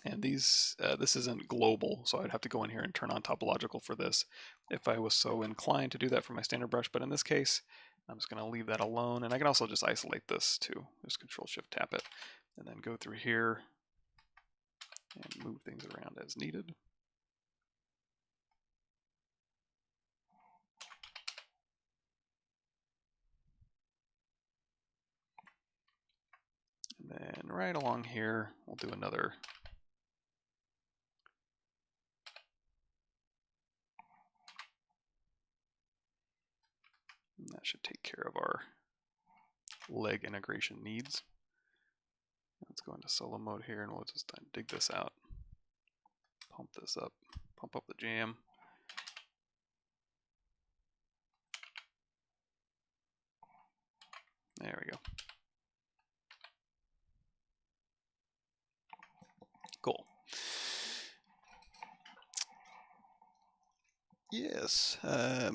And these, this isn't global, so I'd have to go in here and turn on topological for this if I was so inclined to do that for my standard brush. But in this case, I'm just going to leave that alone. And I can also just isolate this too. Just Control-Shift-Tap it, and then go through here and move things around as needed. And then right along here, we'll do another and that should take care of our leg integration needs. Let's go into solo mode here and we'll just dig this out, pump this up, pump up the jam. There we go. Cool. Yes. How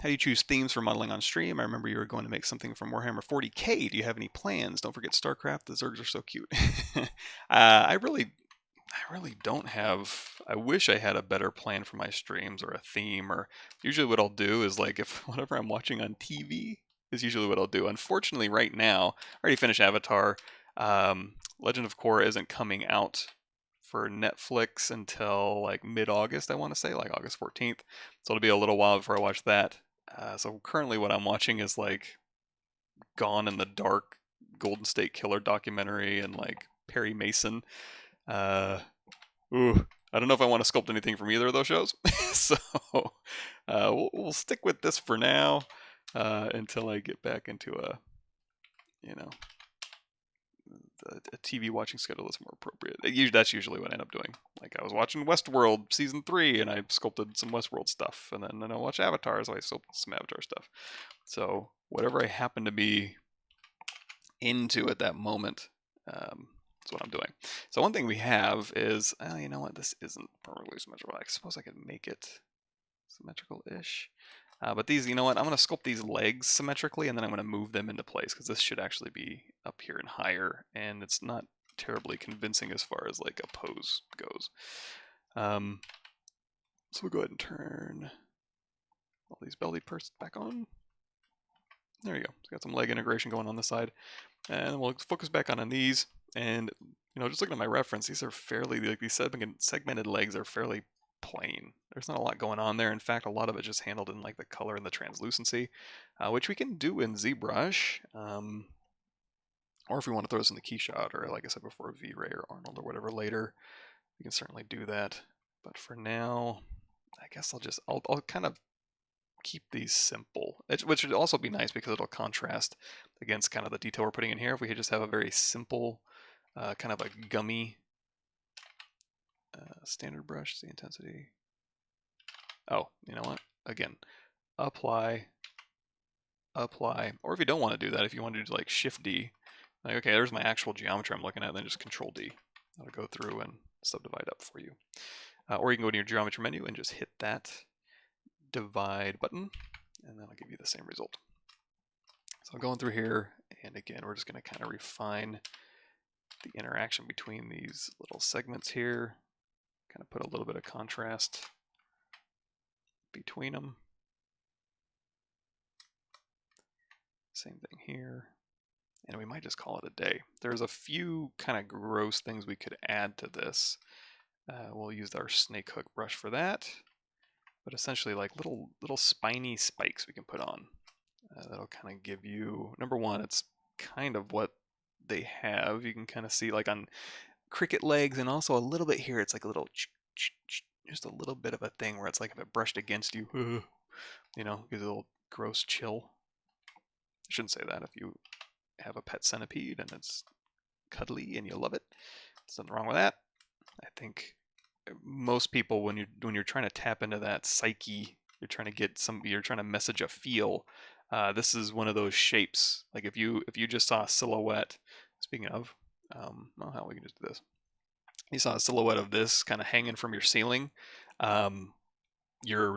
do you choose themes for modeling on stream? I remember you were going to make something from Warhammer 40K. Do you have any plans? Don't forget StarCraft. The Zergs are so cute. I really don't have. I wish I had a better plan for my streams or a theme. Or usually what I'll do is like if whatever I'm watching on TV is usually what I'll do. Unfortunately, right now I already finished Avatar. Legend of Korra isn't coming out for Netflix until like mid-August, I want to say, like August 14th. So it'll be a little while before I watch that. So currently what I'm watching is like Gone in the Dark, Golden State Killer documentary, and like Perry Mason. I don't know if I want to sculpt anything from either of those shows. So we'll stick with this for now until I get back into a, you know, a TV watching schedule that's more appropriate. That's usually what I end up doing. Like I was watching Westworld season 3 and I sculpted some Westworld stuff, and then I watch Avatar, so I sculpted some Avatar stuff. So whatever I happen to be into at that moment, that's what I'm doing. So one thing we have is, you know what, this isn't perfectly symmetrical. I suppose I could make it symmetrical-ish. But these, you know what, I'm going to sculpt these legs symmetrically, and then I'm going to move them into place, because this should actually be up here and higher, and it's not terribly convincing as far as like a pose goes. So we'll go ahead and turn all these belly purses back on. There you go. It's got some leg integration going on this side. And we'll focus back on these. And, you know, just looking at my reference, these are fairly, like these segmented legs are fairly plain. There's not a lot going on there. In fact, a lot of it just handled in like the color and the translucency, which we can do in ZBrush. Or if we want to throw this in the keyshot, or like I said before, V-Ray or Arnold or whatever later, we can certainly do that. But for now, I guess I'll kind of keep these simple, which would also be nice because it'll contrast against kind of the detail we're putting in here. If we could just have a very simple, kind of a gummy standard brush, the intensity. Oh, you know what? Again, apply, or if you don't want to do that, if you want to do like Shift D, like, okay, there's my actual geometry I'm looking at, then just Control D. That'll go through and subdivide up for you. Or you can go to your geometry menu and just hit that divide button, and that'll give you the same result. So I'm going through here, and again, we're just going to kind of refine the interaction between these little segments here, kind of put a little bit of contrast between them. Same thing here. And we might just call it a day. There's a few kind of gross things we could add to this. We'll use our snake hook brush for that. But essentially like little spiny spikes we can put on. That'll kind of give you, number one, it's kind of what they have. You can kind of see like on cricket legs, and also a little bit here, it's like a little, just a little bit of a thing where it's like if it brushed against you, you know, gives a little gross chill. I shouldn't say that if you have a pet centipede and it's cuddly and you love it. There's nothing wrong with that. I think most people, when you're trying to tap into that psyche, you're trying to message a feel. This is one of those shapes. Like if you just saw a silhouette. Speaking of, well, how we can just do this. You saw a silhouette of this kind of hanging from your ceiling. The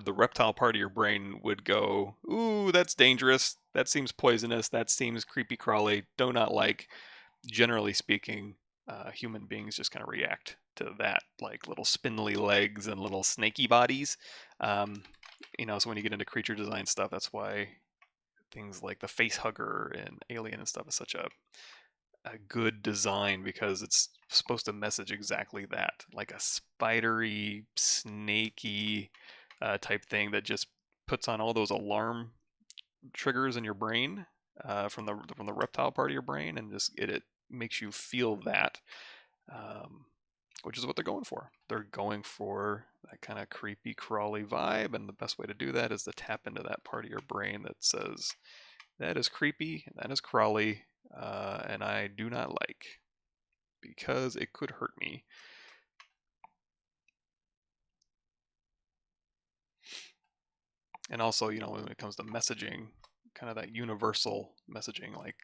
reptile part of your brain would go, ooh, that's dangerous. That seems poisonous. That seems creepy crawly. Do not like. Generally speaking, human beings just kind of react to that, like little spindly legs and little snaky bodies. You know, so when you get into creature design stuff, that's why things like the face hugger and Alien and stuff is such a good design, because it's supposed to message exactly that, like a spidery, snaky type thing that just puts on all those alarm triggers in your brain from the reptile part of your brain, and just it makes you feel that, which is what they're going for. They're going for that kind of creepy crawly vibe, and the best way to do that is to tap into that part of your brain that says that is creepy, that is crawly, and I do not like, because it could hurt me. And also, you know, when it comes to messaging, kind of that universal messaging, like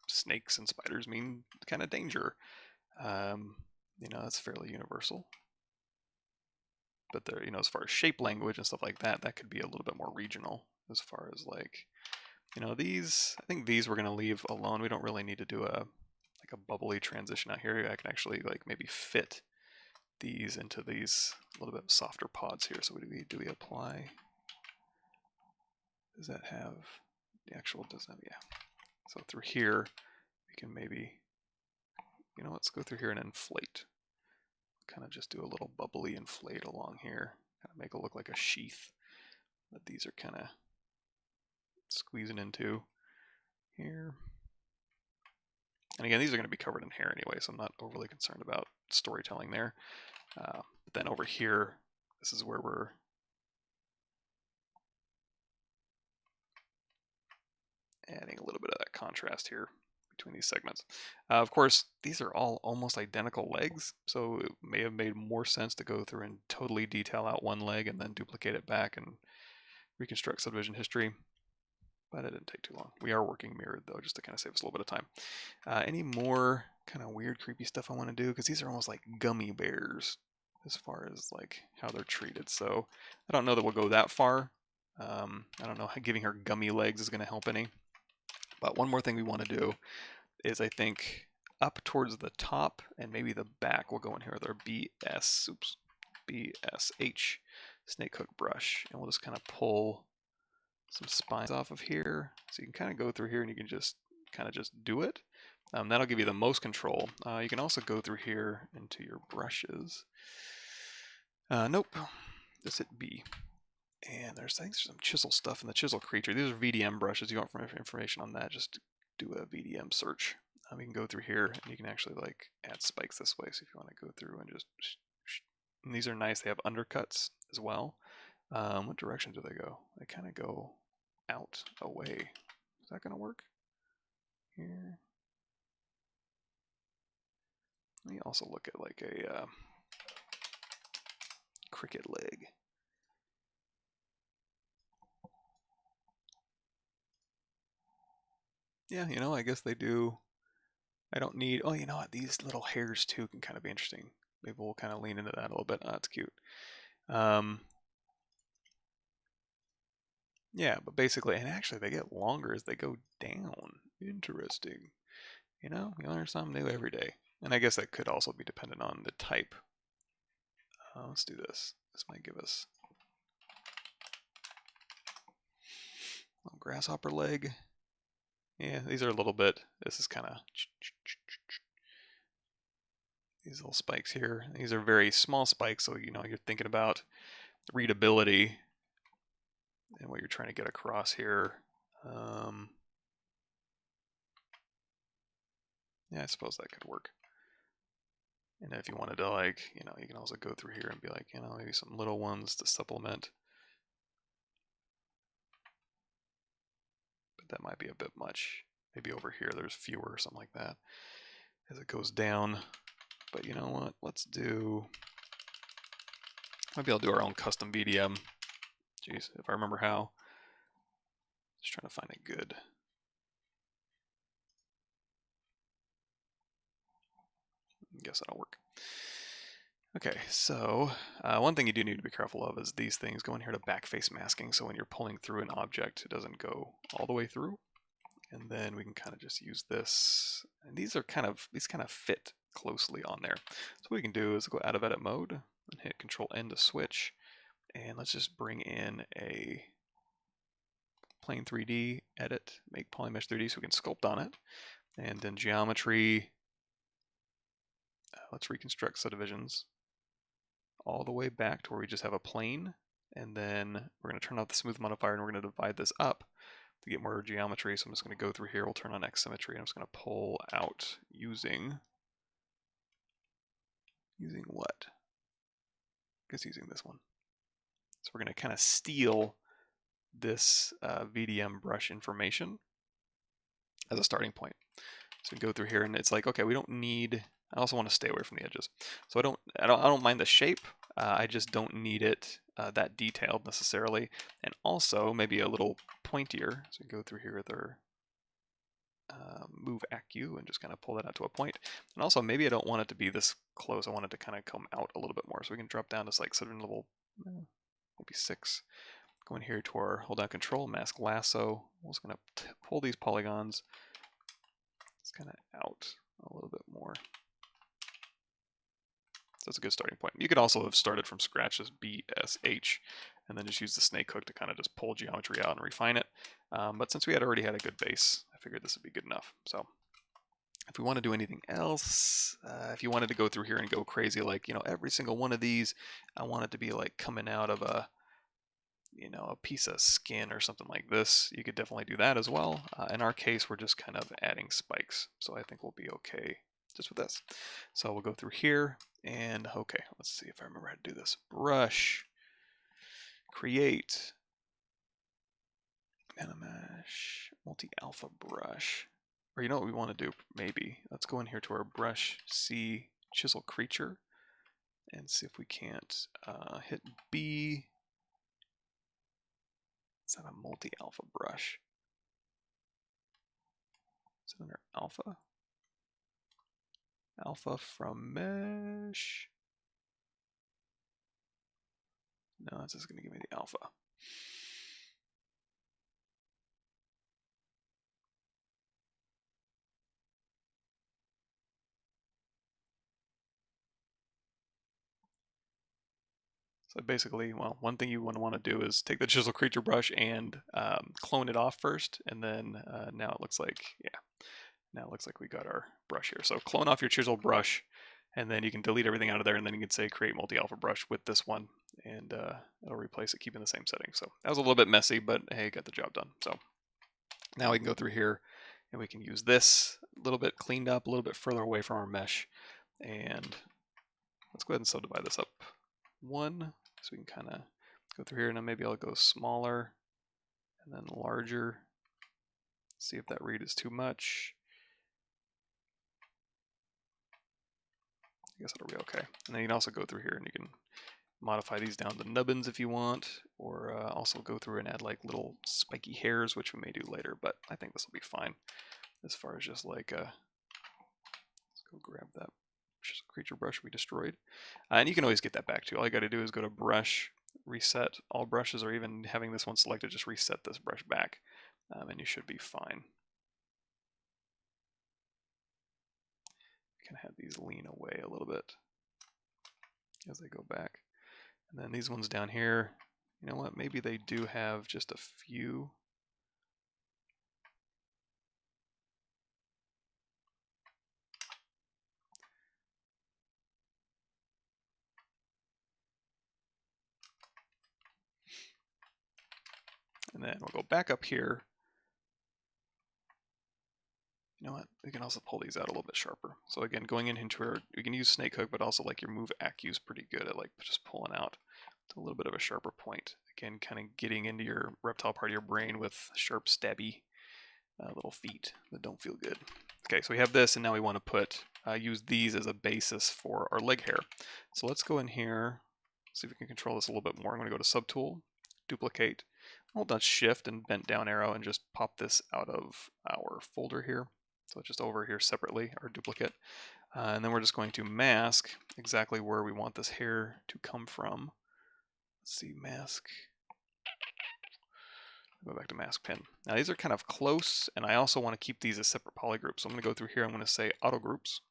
snakes and spiders mean kind of danger. You know, that's fairly universal. But there, you know, as far as shape language and stuff like that, that could be a little bit more regional. As far as like, you know, these, I think these we're gonna leave alone. We don't really need to do a bubbly transition out here. I can actually like maybe fit these into these a little bit softer pods here. So do we apply? Does that have the actual design? Yeah. So through here, we can maybe, you know, let's go through here and inflate. Kind of just do a little bubbly inflate along here. Kind of make it look like a sheath that these are kind of squeezing into here. And again, these are going to be covered in hair anyway, so I'm not overly concerned about storytelling there. But then over here, this is where we're adding a little bit of that contrast here between these segments. Of course, these are all almost identical legs, so it may have made more sense to go through and totally detail out one leg and then duplicate it back and reconstruct subdivision history. But it didn't take too long. We are working mirrored though, just to kind of save us a little bit of time. Any more kind of weird, creepy stuff I want to do? Because these are almost like gummy bears as far as like how they're treated. So I don't know that we'll go that far. I don't know how giving her gummy legs is going to help any. But one more thing we want to do is, I think, up towards the top and maybe the back, we'll go in here with our BSH snake hook brush, and we'll just kind of pull some spines off of here. So you can kind of go through here and you can just kind of just do it. That'll give you the most control. You can also go through here into your brushes. Nope. Just hit B. And there's, I think there's some chisel stuff in the chisel creature. These are VDM brushes. You want information on that, just do a VDM search. You can go through here and you can actually like add spikes this way. So if you want to go through and just, and these are nice. They have undercuts as well. What direction do they go? They kind of go out, away. Is that going to work? Here. Let me also look at like a cricket leg. Yeah, you know, I guess they do. I don't need, oh, you know what, these little hairs too can kind of be interesting. Maybe we'll kind of lean into that a little bit. Oh, that's cute. Yeah, but basically, and actually they get longer as they go down. Interesting. You know, you learn something new every day. And I guess that could also be dependent on the type. Let's do this. This might give us a little grasshopper leg. Yeah, these are a little bit, this is kind of, these little spikes here. These are very small spikes, so you know, you're thinking about readability and what you're trying to get across here. Yeah, I suppose that could work. And if you wanted to, like, you know, you can also go through here and be like, you know, maybe some little ones to supplement. But that might be a bit much. Maybe over here there's fewer or something like that as it goes down. But you know what? Let's do, maybe I'll do our own custom VDM. Jeez, if I remember how. Just trying to find a good. I guess that'll work. Okay, so one thing you do need to be careful of is these things go in here to backface masking, so when you're pulling through an object, it doesn't go all the way through. And then we can kind of just use this, and these kind of fit closely on there. So what we can do is go out of edit mode and hit Control N to switch, and let's just bring in a plane 3D, edit, make polymesh 3D so we can sculpt on it, and then geometry. Let's reconstruct subdivisions all the way back to where we just have a plane, and then we're going to turn off the smooth modifier and we're going to divide this up to get more geometry. So I'm just going to go through here, we'll turn on X symmetry, and I'm just going to pull out using what? I guess using this one. So we're going to kind of steal this VDM brush information as a starting point. So we go through here and it's like, okay, we don't need, I also want to stay away from the edges. So I don't mind the shape. I just don't need it that detailed necessarily. And also maybe a little pointier. So we go through here with our move AcU and just kind of pull that out to a point. And also maybe I don't want it to be this close. I want it to kind of come out a little bit more. So we can drop down to like certain level, maybe 6. Go in here to our hold down Control, mask lasso. I'm just going to pull these polygons. It's kind of out a little bit more. So that's a good starting point. You could also have started from scratch as BSH and then just use the snake hook to kind of just pull geometry out and refine it. But since we had already had a good base, I figured this would be good enough. So if we want to do anything else, if you wanted to go through here and go crazy, like, you know, every single one of these, I want it to be like coming out of a, you know, a piece of skin or something like this, you could definitely do that as well. In our case, we're just kind of adding spikes. So I think we'll be okay just with this. So we'll go through here and okay, let's see if I remember how to do this. Brush, create, Fibermesh, multi-alpha brush. Or you know what we want to do? Maybe let's go in here to our brush, C, chisel creature, and see if we can't hit B. Is that a multi-alpha brush? Is it under alpha? Alpha from mesh. No, that's just going to give me the alpha. So basically, well, one thing you want to do is take the chisel creature brush and clone it off first, and then now it looks like, yeah, now it looks like we got our brush here. So clone off your chisel brush, and then you can delete everything out of there, and then you can say create multi-alpha brush with this one, and it'll replace it, keeping the same setting. So that was a little bit messy, but hey, got the job done. So now we can go through here, and we can use this a little bit cleaned up, a little bit further away from our mesh, and let's go ahead and subdivide this up one, so we can kind of go through here, and then maybe I'll go smaller and then larger. See if that read is too much. I guess it'll be okay. And then you can also go through here and you can modify these down to nubbins if you want, or also go through and add like little spiky hairs, which we may do later, but I think this will be fine as far as just like, let's go grab that creature brush we destroyed. And you can always get that back too. All you got to do is go to brush, reset all brushes, or even having this one selected, just reset this brush back, and you should be fine. Kind of have these lean away a little bit as they go back. And then these ones down here, you know what, maybe they do have just a few. And then we'll go back up here. You know what, we can also pull these out a little bit sharper. So again, going into here, you can use snake hook, but also like your move ACU is pretty good at like just pulling out to a little bit of a sharper point. Again, kind of getting into your reptile part of your brain with sharp, stabby little feet that don't feel good. Okay, so we have this, and now we want to put use these as a basis for our leg hair. So let's go in here, see if we can control this a little bit more. I'm going to go to Subtool, Duplicate, hold down Shift and bent down arrow, and just pop this out of our folder here. So it's just over here separately, our duplicate. And then we're just going to mask exactly where we want this hair to come from. Let's see, mask. Go back to mask pin. Now these are kind of close, and I also want to keep these as separate polygroups. So I'm going to go through here, I'm going to say auto groups.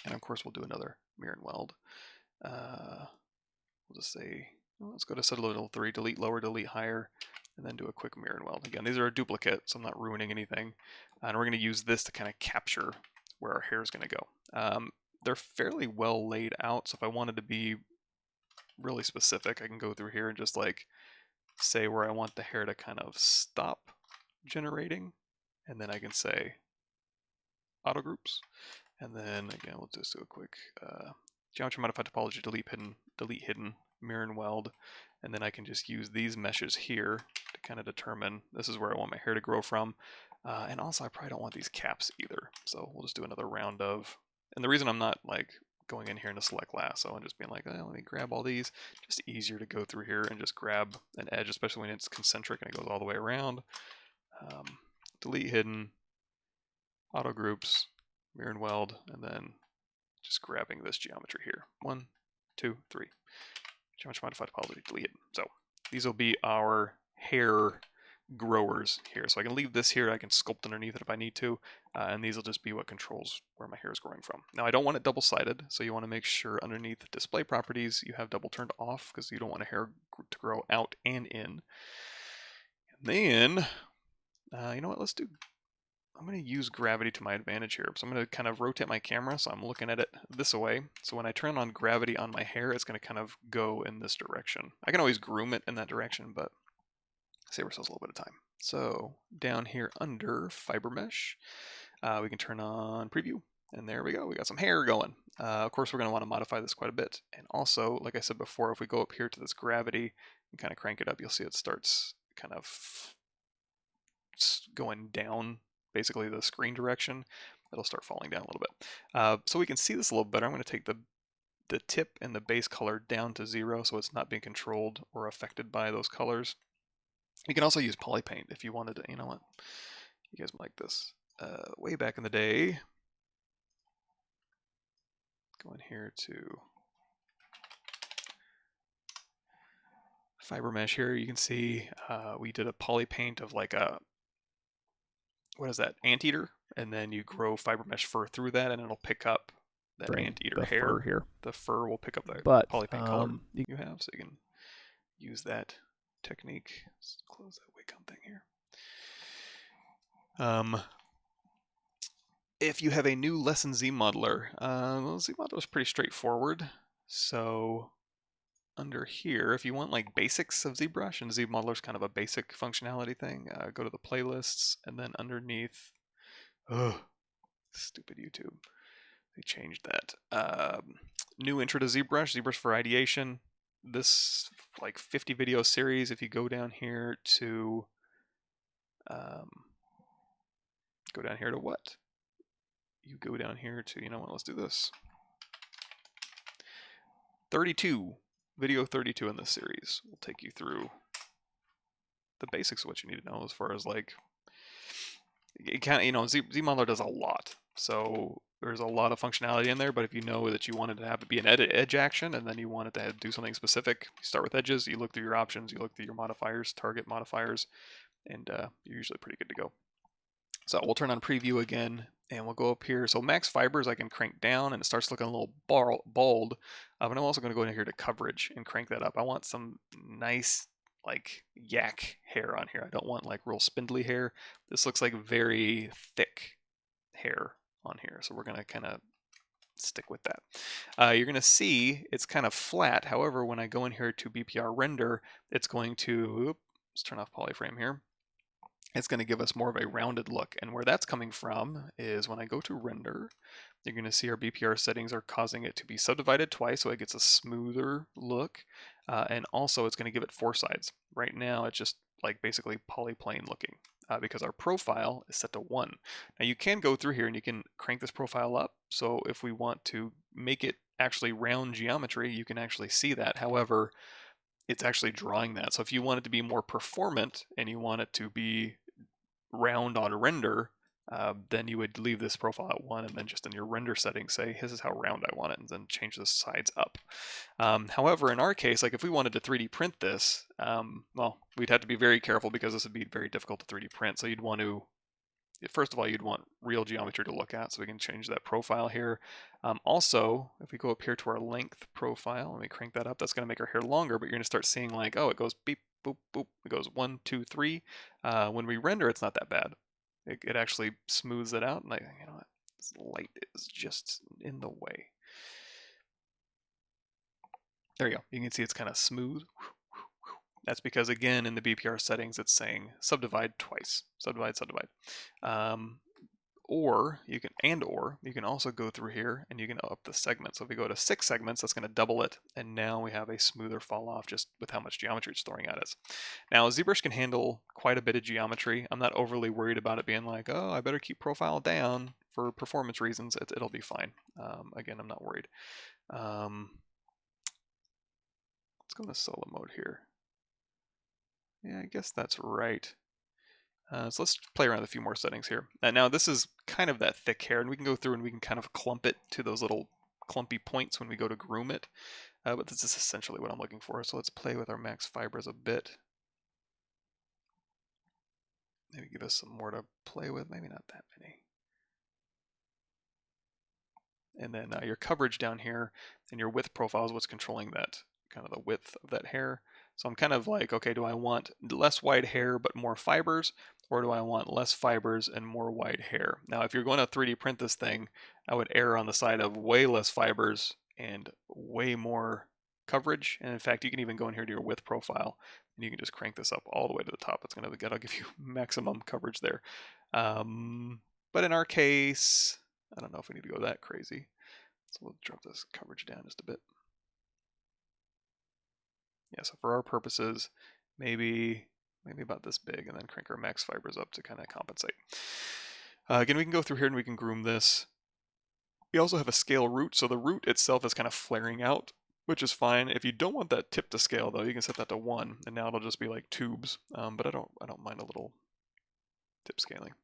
And of course we'll do another mirror and weld. We'll just say, well, let's go to set level 3, delete lower, delete higher, and then do a quick mirror and weld. Again, these are a duplicate, so I'm not ruining anything. And we're going to use this to kind of capture where our hair is going to go. They're fairly well laid out, so if I wanted to be really specific, I can go through here and just like say where I want the hair to kind of stop generating, and then I can say auto groups, and then again we'll just do a quick geometry modify topology, delete hidden, mirror and weld, and then I can just use these meshes here to kind of determine this is where I want my hair to grow from. And also I probably don't want these caps either, so we'll just do another round of, and the reason I'm not like going in here into select lasso and just being like, oh, let me grab all these, just easier to go through here and just grab an edge, especially when it's concentric and it goes all the way around. Delete hidden, auto groups, mirror and weld, and then just grabbing this geometry here. 1, 2, 3. Geometry modified topology, delete hidden. So these will be our hair growers here. So I can leave this here, I can sculpt underneath it if I need to, and these will just be what controls where my hair is growing from. Now I don't want it double-sided, so you want to make sure underneath display properties you have double turned off, because you don't want a hair to grow out and in. And then, you know what, I'm going to use gravity to my advantage here. So I'm going to kind of rotate my camera so I'm looking at it this way. So when I turn on gravity on my hair, it's going to kind of go in this direction. I can always groom it in that direction, but save ourselves a little bit of time. So down here under Fibermesh, we can turn on preview, and there we go. We got some hair going. Of course, we're going to want to modify this quite a bit. And also, like I said before, if we go up here to this gravity and kind of crank it up, you'll see it starts kind of going down, basically the screen direction. It'll start falling down a little bit. So we can see this a little better. I'm going to take the tip and the base color down to 0 so it's not being controlled or affected by those colors. You can also use poly paint if you wanted to. You know what? You guys might like this. Way back in the day, go in here to Fibermesh here. You can see we did a poly paint of like a, what is that, anteater, and then you grow Fibermesh fur through that, and it'll pick up that anteater hair. Fur here. The fur will pick up the poly paint color you have, so you can use that technique. Let's close that wake on thing here. if you have a new lesson ZModeler, well, ZModeler is pretty straightforward. So under here, if you want like basics of ZBrush, and ZModeler is kind of a basic functionality thing, go to the playlists, and then underneath, stupid YouTube, they changed that. New intro to ZBrush, ZBrush for ideation. This like 50 video series, if you go down here to, what? You go down here to, you know what, let's do this. 32, video 32 in this series will take you through the basics of what you need to know as far as like, it kind of, you know, ZModeler does a lot. So there's a lot of functionality in there, but if you know that you wanted to have it be an edge action and then you wanted to do something specific, you start with edges, you look through your options, you look through your modifiers, target modifiers, and you're usually pretty good to go. So we'll turn on preview again, and we'll go up here. So max fibers I can crank down, and it starts looking a little bald. But I'm also going to go in here to coverage and crank that up. I want some nice like yak hair on here. I don't want like real spindly hair. This looks like very thick hair on here. So we're going to kind of stick with that. You're going to see it's kind of flat. However, when I go in here to BPR render, it's going to, let's turn off polyframe here. It's going to give us more of a rounded look. And where that's coming from is when I go to render, you're going to see our BPR settings are causing it to be subdivided twice, so it gets a smoother look. And also it's going to give it 4 sides. Right now it's just like basically polyplane looking because our profile is set to 1. Now you can go through here and you can crank this profile up. So if we want to make it actually round geometry, you can actually see that. However, it's actually drawing that. So if you want it to be more performant and you want it to be round on render, then you would leave this profile at 1 and then just in your render settings say this is how round I want it, and then change the sides up. However, in our case, like if we wanted to 3D print this, well, we'd have to be very careful because this would be very difficult to 3D print. So you'd want to, first of all, you'd want real geometry to look at, so we can change that profile here. Also, if we go up here to our length profile, let me crank that up, that's going to make our hair longer, but you're going to start seeing like, oh, it goes beep, boop, boop, it goes 1, 2, 3. When we render, it's not that bad. It actually smooths it out, and you know what, this light is just in the way. There you go. You can see it's kind of smooth. That's because, again, in the BPR settings, it's saying subdivide twice. Subdivide. Or you can also go through here and you can up the segment. So if we go to 6 segments, that's going to double it. And now we have a smoother fall off just with how much geometry it's throwing at us. Now, ZBrush can handle quite a bit of geometry. I'm not overly worried about it being like, oh, I better keep profile down for performance reasons. It'll be fine. Again, I'm not worried. Let's go into solo mode here. Yeah, I guess that's right. So let's play around with a few more settings here. Now this is kind of that thick hair, and we can go through and we can kind of clump it to those little clumpy points when we go to groom it. But this is essentially what I'm looking for. So let's play with our max fibers a bit. Maybe give us some more to play with, maybe not that many. And then your coverage down here and your width profile is what's controlling that, kind of the width of that hair. So I'm kind of like, okay, do I want less wide hair but more fibers, or do I want less fibers and more wide hair? Now, if you're going to 3D print this thing, I would err on the side of way less fibers and way more coverage. And in fact, you can even go in here to your width profile and you can just crank this up all the way to the top. That'll give you maximum coverage there. But in our case, I don't know if we need to go that crazy. So we'll drop this coverage down just a bit. Yeah, so for our purposes, maybe about this big, and then crank our max fibers up to kind of compensate. Again, we can go through here and we can groom this. We also have a scale root, so the root itself is kind of flaring out, which is fine. If you don't want that tip to scale, though, you can set that to 1, and now it'll just be like tubes. But I don't mind a little tip scaling.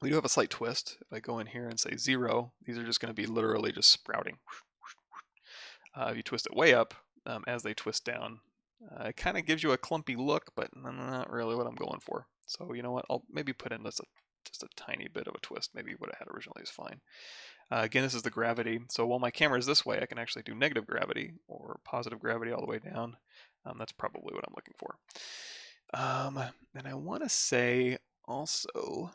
We do have a slight twist. If I go in here and say 0, these are just going to be literally just sprouting. If you twist it way up, as they twist down, it kind of gives you a clumpy look, but not really what I'm going for. So you know what, I'll maybe put in just a tiny bit of a twist. Maybe what I had originally is fine. Again, this is the gravity. So while my camera is this way, I can actually do negative gravity or positive gravity all the way down. That's probably what I'm looking for. And I want to say also,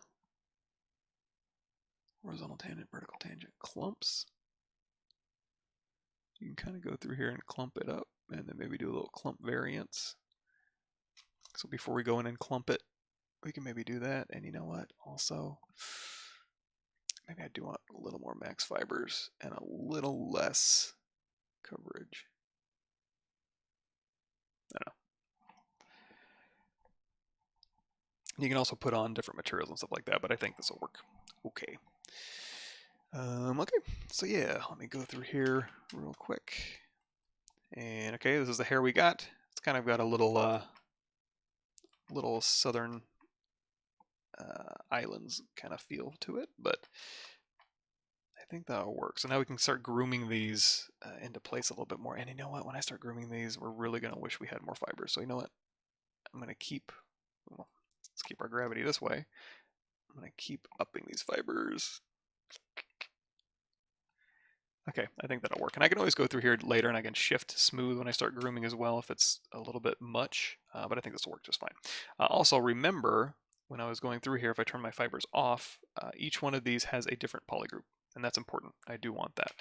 horizontal tangent, vertical tangent, clumps. You can kind of go through here and clump it up, and then maybe do a little clump variance. So before we go in and clump it, we can maybe do that. And you know what? Also, maybe I do want a little more max fibers and a little less coverage. I don't know. You can also put on different materials and stuff like that, but I think this will work okay. Okay, so yeah, let me go through here real quick. And okay, this is the hair we got. It's kind of got a little little southern islands kind of feel to it, but I think that'll work. So now we can start grooming these into place a little bit more. And you know what? When I start grooming these, we're really going to wish we had more fibers. So you know what? I'm going to keep, well, let's keep our gravity this way. I'm going to keep upping these fibers. Okay, I think that'll work. And I can always go through here later and I can shift smooth when I start grooming as well if it's a little bit much, but I think this will work just fine. Also remember, when I was going through here, if I turn my fibers off, each one of these has a different polygroup, and that's important. I do want that.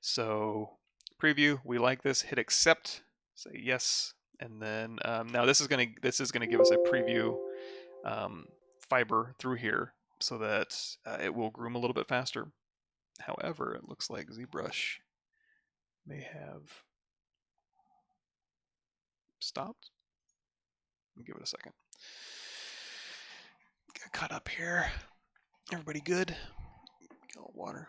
So preview, we like this, hit accept, say yes, and then now this is gonna give us a preview fiber through here so that it will groom a little bit faster. However, it looks like ZBrush may have stopped. Let me give it a second. Got caught up here. Everybody good? Get a little water.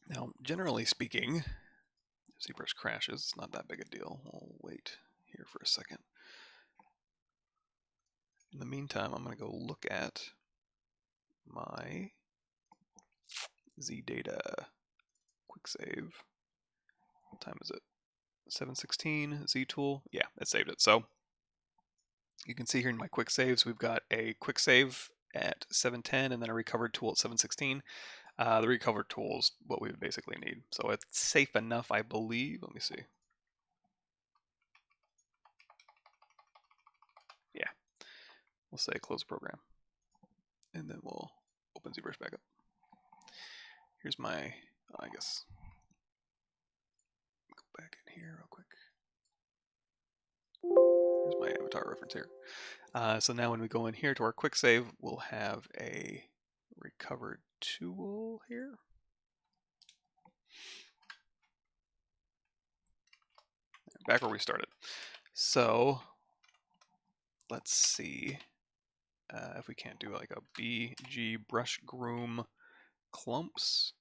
Now, generally speaking, if ZBrush crashes, it's not that big a deal. We'll wait here for a second. In the meantime, I'm going to go look at my ZData quick save. What time is it? 7:16 ZTool. Yeah, it saved it. So you can see here in my quick saves, we've got a quick save at 7:10 and then a recovered tool at 7:16. The recovered tool is what we would basically need. So it's safe enough, I believe. Let me see. Yeah, we'll say close program. And then we'll open ZBrush back up. Here's my, I guess, go back in here real quick. Here's my avatar reference here. So now when we go in here to our quick save, we'll have a recovered tool here. Back where we started. So let's see if we can't do like a BG brush groom clumps.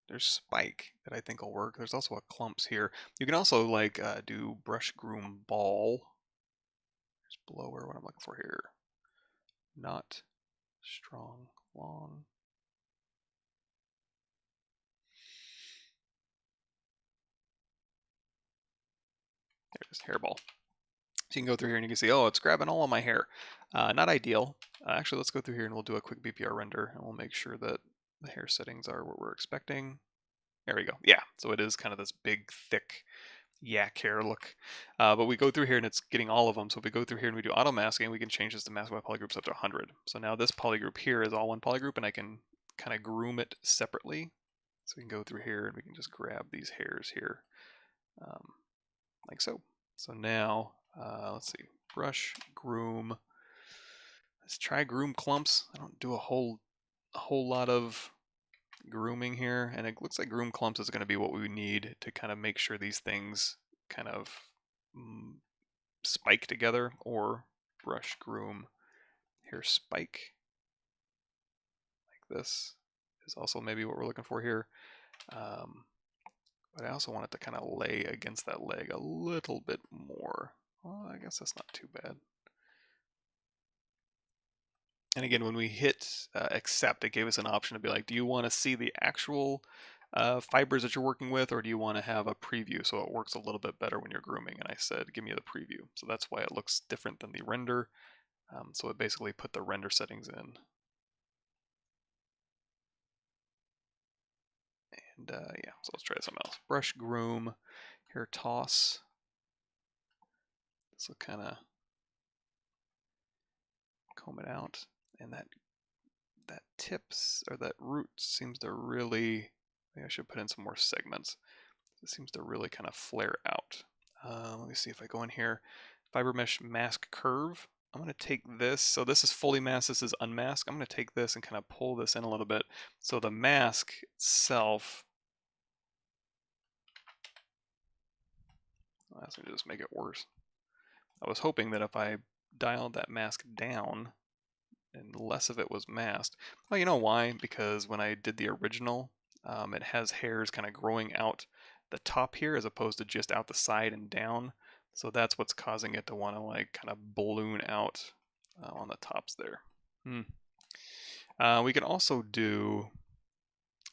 There's spike that I think will work. There's also a clumps here. You can also like do brush groom ball. There's blower, what I'm looking for here. Not strong, long. There's hairball. So you can go through here and you can see, oh, it's grabbing all of my hair. Not ideal. Actually, let's go through here and we'll do a quick BPR render and we'll make sure that the hair settings are what we're expecting. There we go. Yeah, so it is kind of this big, thick yak hair look. But we go through here and it's getting all of them. So if we go through here and we do auto masking, we can change this to mask by polygroups up to 100. So now this polygroup here is all one polygroup and I can kind of groom it separately. So we can go through here and we can just grab these hairs here like so. So now, let's see, brush, groom. Let's try groom clumps. I don't do a whole lot of grooming here, and it looks like groom clumps is going to be what we need to kind of make sure these things kind of spike together, or brush, groom, hair spike. Like this is also maybe what we're looking for here. But I also want it to kind of lay against that leg a little bit more. Well, I guess that's not too bad. And again, when we hit accept, it gave us an option to be like, do you want to see the actual fibers that you're working with, or do you want to have a preview so it works a little bit better when you're grooming? And I said, give me the preview. So that's why it looks different than the render. So it basically put the render settings in. And yeah, so let's try something else. Brush, groom, hair toss. This will kind of comb it out, and that tips, or that root seems to really, maybe I should put in some more segments. It seems to really kind of flare out. Let me see if I go in here, Fibermesh mask curve. I'm going to take this, so this is fully masked, this is unmasked. I'm going to take this and kind of pull this in a little bit. So the mask itself, that's going to just make it worse. I was hoping that if I dialed that mask down and less of it was masked. Well, you know why? Because when I did the original, it has hairs kind of growing out the top here as opposed to just out the side and down. So that's what's causing it to want to like kind of balloon out on the tops there. We can also do,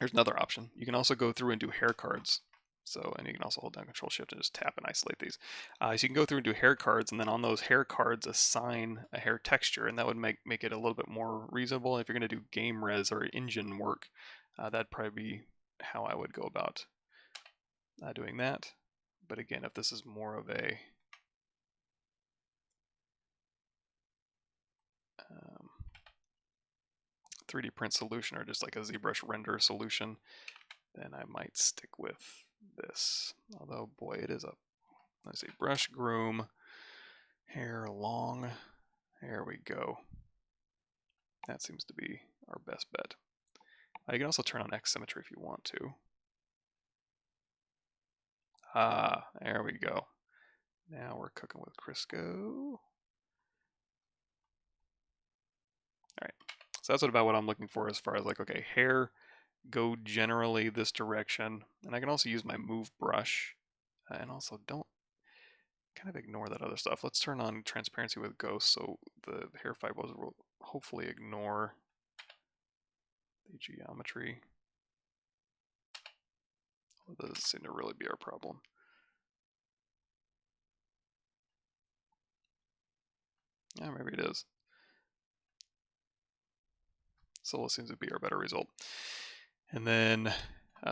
there's another option. You can also go through and do hair cards. So, and you can also hold down Control Shift and just tap and isolate these. So you can go through and do hair cards, and then on those hair cards assign a hair texture, and that would make it a little bit more reasonable. If you're going to do game res or engine work, that'd probably be how I would go about doing that. But again, if this is more of a 3D print solution or just like a ZBrush render solution, then I might stick with this. Although, boy, it is a, let's see, brush, groom, hair long. There we go. That seems to be our best bet. You can also turn on X symmetry if you want to. There we go. Now we're cooking with Crisco. Alright, so that's about what I'm looking for as far as like, okay, hair, go generally this direction. And I can also use my move brush. And also don't kind of ignore that other stuff. Let's turn on transparency with ghost so the hair fibers will hopefully ignore the geometry. That doesn't seem to really be our problem. Yeah, maybe it is. Solo seems to be our better result. And then,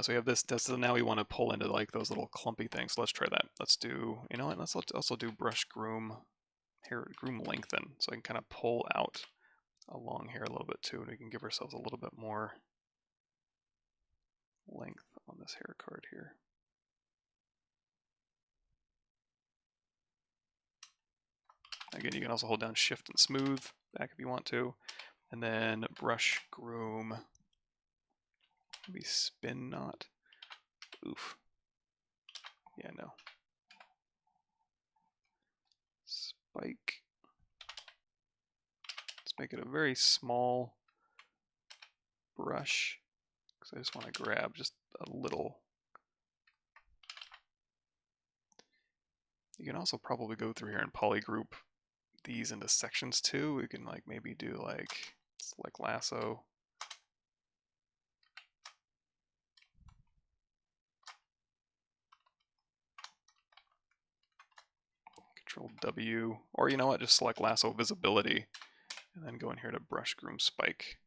so we have this, so now we want to pull into like those little clumpy things. So let's try that. Let's do, you know what, let's also do brush groom, hair groom lengthen. So I can kind of pull out along here a little bit too, and we can give ourselves a little bit more length on this hair card here. Again, you can also hold down shift and smooth back if you want to. And then brush groom, maybe spin knot. Oof. Yeah, no. Spike. Let's make it a very small brush, because I just want to grab just a little. You can also probably go through here and polygroup these into sections too. We can like maybe do like select lasso. Control W, or you know what, just select lasso visibility and then go in here to brush groom spike.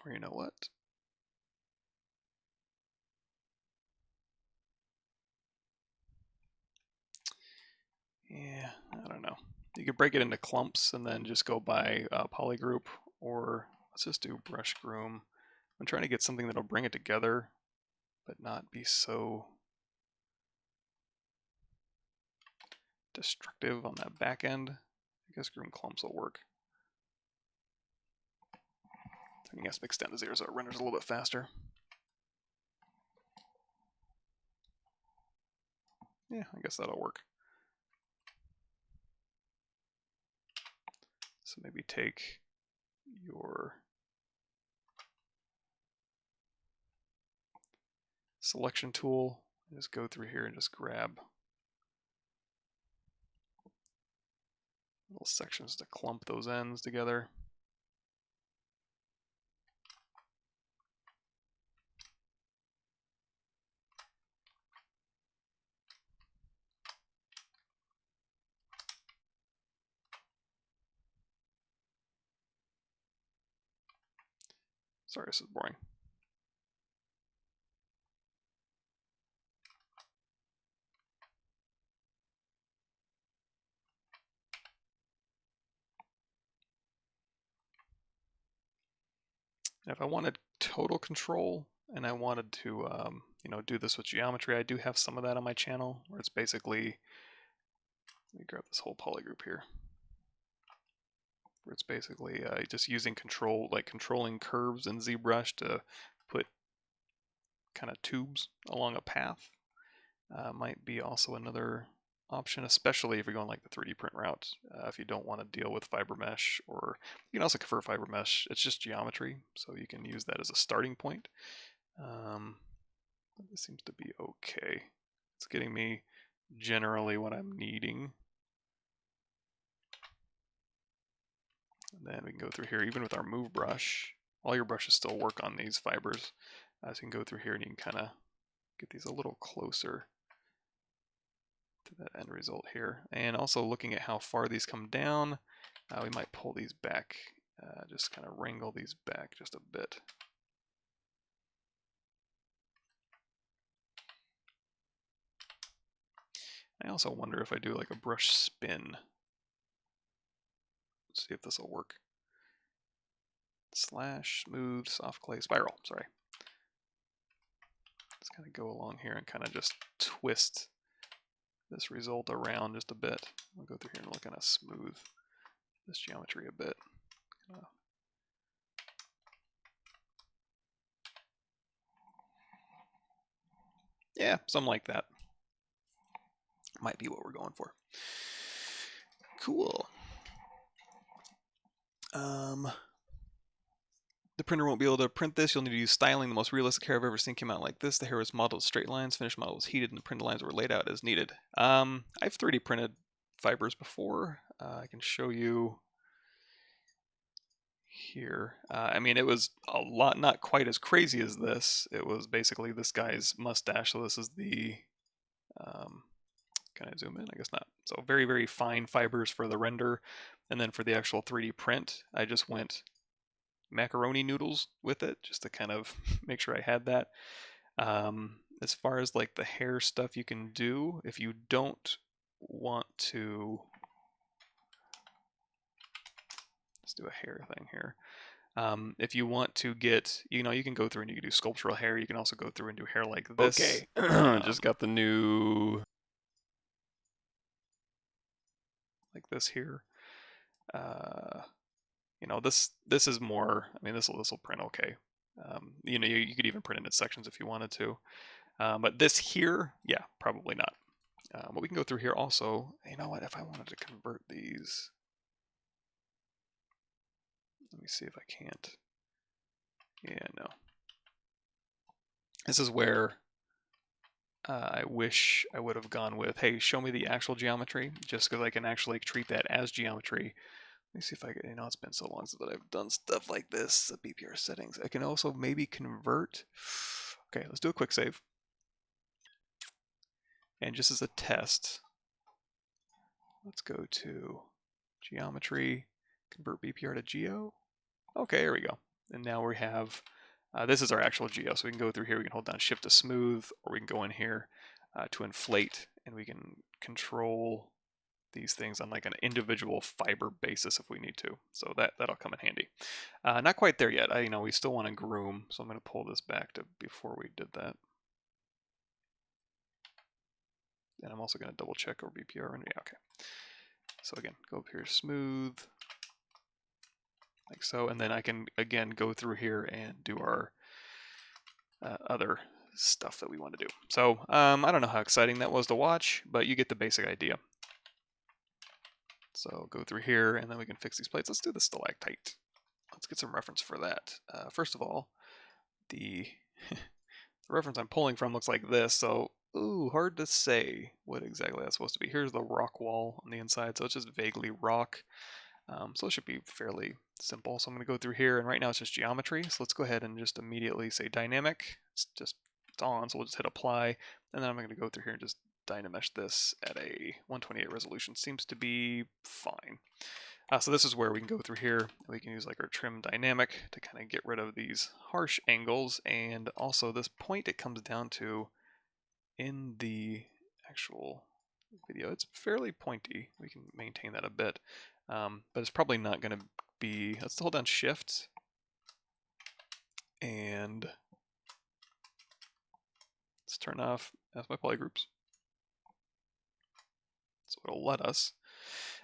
Or you know what? Yeah, I don't know. You could break it into clumps and then just go by polygroup, or let's just do brush groom. I'm trying to get something that'll bring it together, but not be so destructive on that back end. I guess groom clumps will work. I guess extend to 0 so it renders a little bit faster. Yeah, I guess that'll work. So maybe take your selection tool and just go through here and just grab little sections to clump those ends together. Sorry, this is boring. If I wanted total control and I wanted to, you know, do this with geometry, I do have some of that on my channel where it's basically, let me grab this whole poly group here, where it's basically just using control, like controlling curves in ZBrush to put kind of tubes along a path. Might be also another option, especially if you're going like the 3D print route. If you don't want to deal with Fibermesh, or you can also convert Fibermesh. It's just geometry, so you can use that as a starting point. This seems to be okay. It's getting me generally what I'm needing. And then we can go through here, even with our move brush. All your brushes still work on these fibers. So you can go through here and you can kind of get these a little closer to that end result here. And also looking at how far these come down, we might pull these back, just kind of wrangle these back just a bit. I also wonder if I do like a brush spin. Let's see if this will work. Slash, smooth, soft clay, spiral, sorry. Let's kind of go along here and kind of just twist this result around just a bit. We'll go through here and we'll kind of smooth this geometry a bit. Yeah, something like that. Might be what we're going for. Cool. The printer won't be able to print this. You'll need to use styling. The most realistic hair I've ever seen came out like this. The hair was modeled with straight lines. Finished model was heated, and the printed lines were laid out as needed. I've 3D printed fibers before. I can show you here. I mean, it was a lot, not quite as crazy as this. It was basically this guy's mustache. So this is the, can I zoom in? I guess not. So very, very fine fibers for the render. And then for the actual 3D print, I just went macaroni noodles with it just to kind of make sure I had that. As far as like the hair stuff you can do, if you don't want to, let's do a hair thing here. If you want to get, you know, you can go through and you can do sculptural hair. You can also go through and do hair like this. Okay, just got the new, like this here. You know, this is more, I mean, this will print okay. You know, you could even print it in sections if you wanted to. But this here, yeah, probably not. But we can go through here also. You know what, if I wanted to convert these, let me see if I can't. Yeah, no. This is where I wish I would have gone with, hey, show me the actual geometry, just because I can actually treat that as geometry. Let me see if I can, you know, it's been so long since I've done stuff like this, the BPR settings. I can also maybe convert. Okay, let's do a quick save. And just as a test, let's go to geometry, convert BPR to geo. Okay, here we go. And now we have, this is our actual geo. So we can go through here, we can hold down shift to smooth, or we can go in here to inflate, and we can control these things on like an individual fiber basis if we need to. So that'll come in handy. Not quite there yet. You know, we still want to groom, so I'm going to pull this back to before we did that. And I'm also going to double check our BPR. And yeah, okay. So again, go up here, smooth, like so, and then I can again go through here and do our other stuff that we want to do. So I don't know how exciting that was to watch, but you get the basic idea. So go through here, and then we can fix these plates. Let's do the stalactite. Let's get some reference for that. First of all, the reference I'm pulling from looks like this, so ooh, hard to say what exactly that's supposed to be. Here's the rock wall on the inside, so it's just vaguely rock. So it should be fairly simple. So I'm going to go through here, and right now it's just geometry. So let's go ahead and just immediately say dynamic. It's on, so we'll just hit apply, and then I'm going to go through here and just dynamesh this at a 128 resolution. Seems to be fine. So this is where we can go through here. We can use like our trim dynamic to kind of get rid of these harsh angles, and also this point it comes down to in the actual video. It's fairly pointy. We can maintain that a bit, but it's probably not going to be. Let's hold down shift And let's turn off as my polygroups. So it'll let us.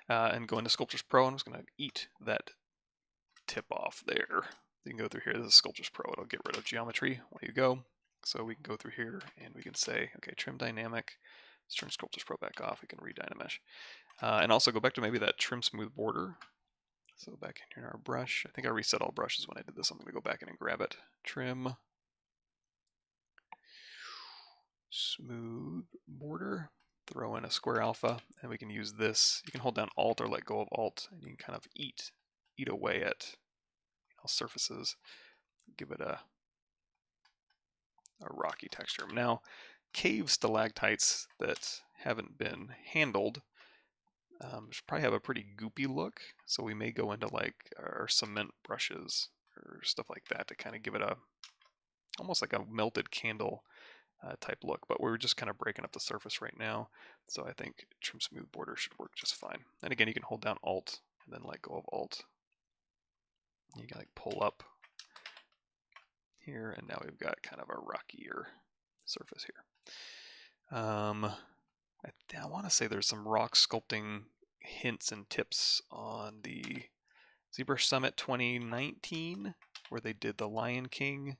And go into Sculptures Pro. I'm just going to eat that tip off there. You can go through here. This is Sculptures Pro. It'll get rid of geometry while you go. So we can go through here and we can say, okay, trim dynamic. Let's turn Sculptures Pro back off. We can redynamesh. And also go back to maybe that trim smooth border. So back in here in our brush. I think I reset all brushes when I did this. I'm going to go back in and grab it. Trim. Smooth border. Throw in a square alpha, and we can use this. You can hold down Alt or let go of Alt, and you can kind of eat away at surfaces. Give it a rocky texture. Now, cave stalactites that haven't been handled should probably have a pretty goopy look, so we may go into like our cement brushes or stuff like that to kind of give it a almost like a melted candle type look, but we're just kind of breaking up the surface right now, so I think trim smooth border should work just fine. And again, you can hold down Alt and then let go of Alt. You can like pull up here, and now we've got kind of a rockier surface here. I want to say there's some rock sculpting hints and tips on the ZBrush Summit 2019 where they did the Lion King,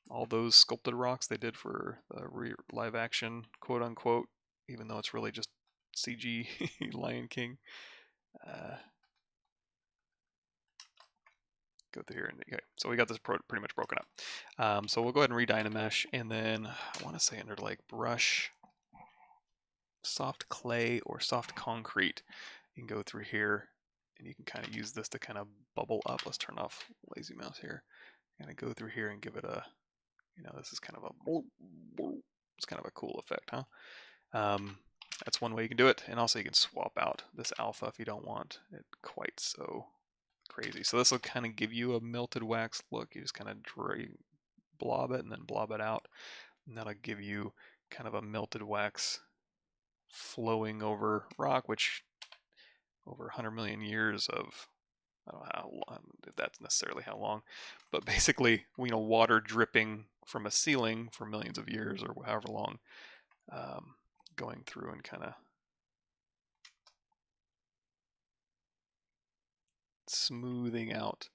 all those sculpted rocks they did for the live action, quote unquote, even though it's really just CG Lion King. Go through here and okay, so we got this pretty much broken up. So we'll go ahead and redynamesh, and then I want to say under like brush, soft clay or soft concrete, you can go through here and you can kind of use this to kind of bubble up. Let's turn off lazy mouse here. Kind of go through here and give it a, this is kind of it's kind of a cool effect, huh? That's one way you can do it, and also you can swap out this alpha if you don't want it quite so crazy. So this will kind of give you a melted wax look. You just kind of blob it and then blob it out, and that'll give you kind of a melted wax flowing over rock, which over 100 million years of, I don't know how long, if that's necessarily how long, but basically, water dripping from a ceiling for millions of years or however long, going through and kind of smoothing out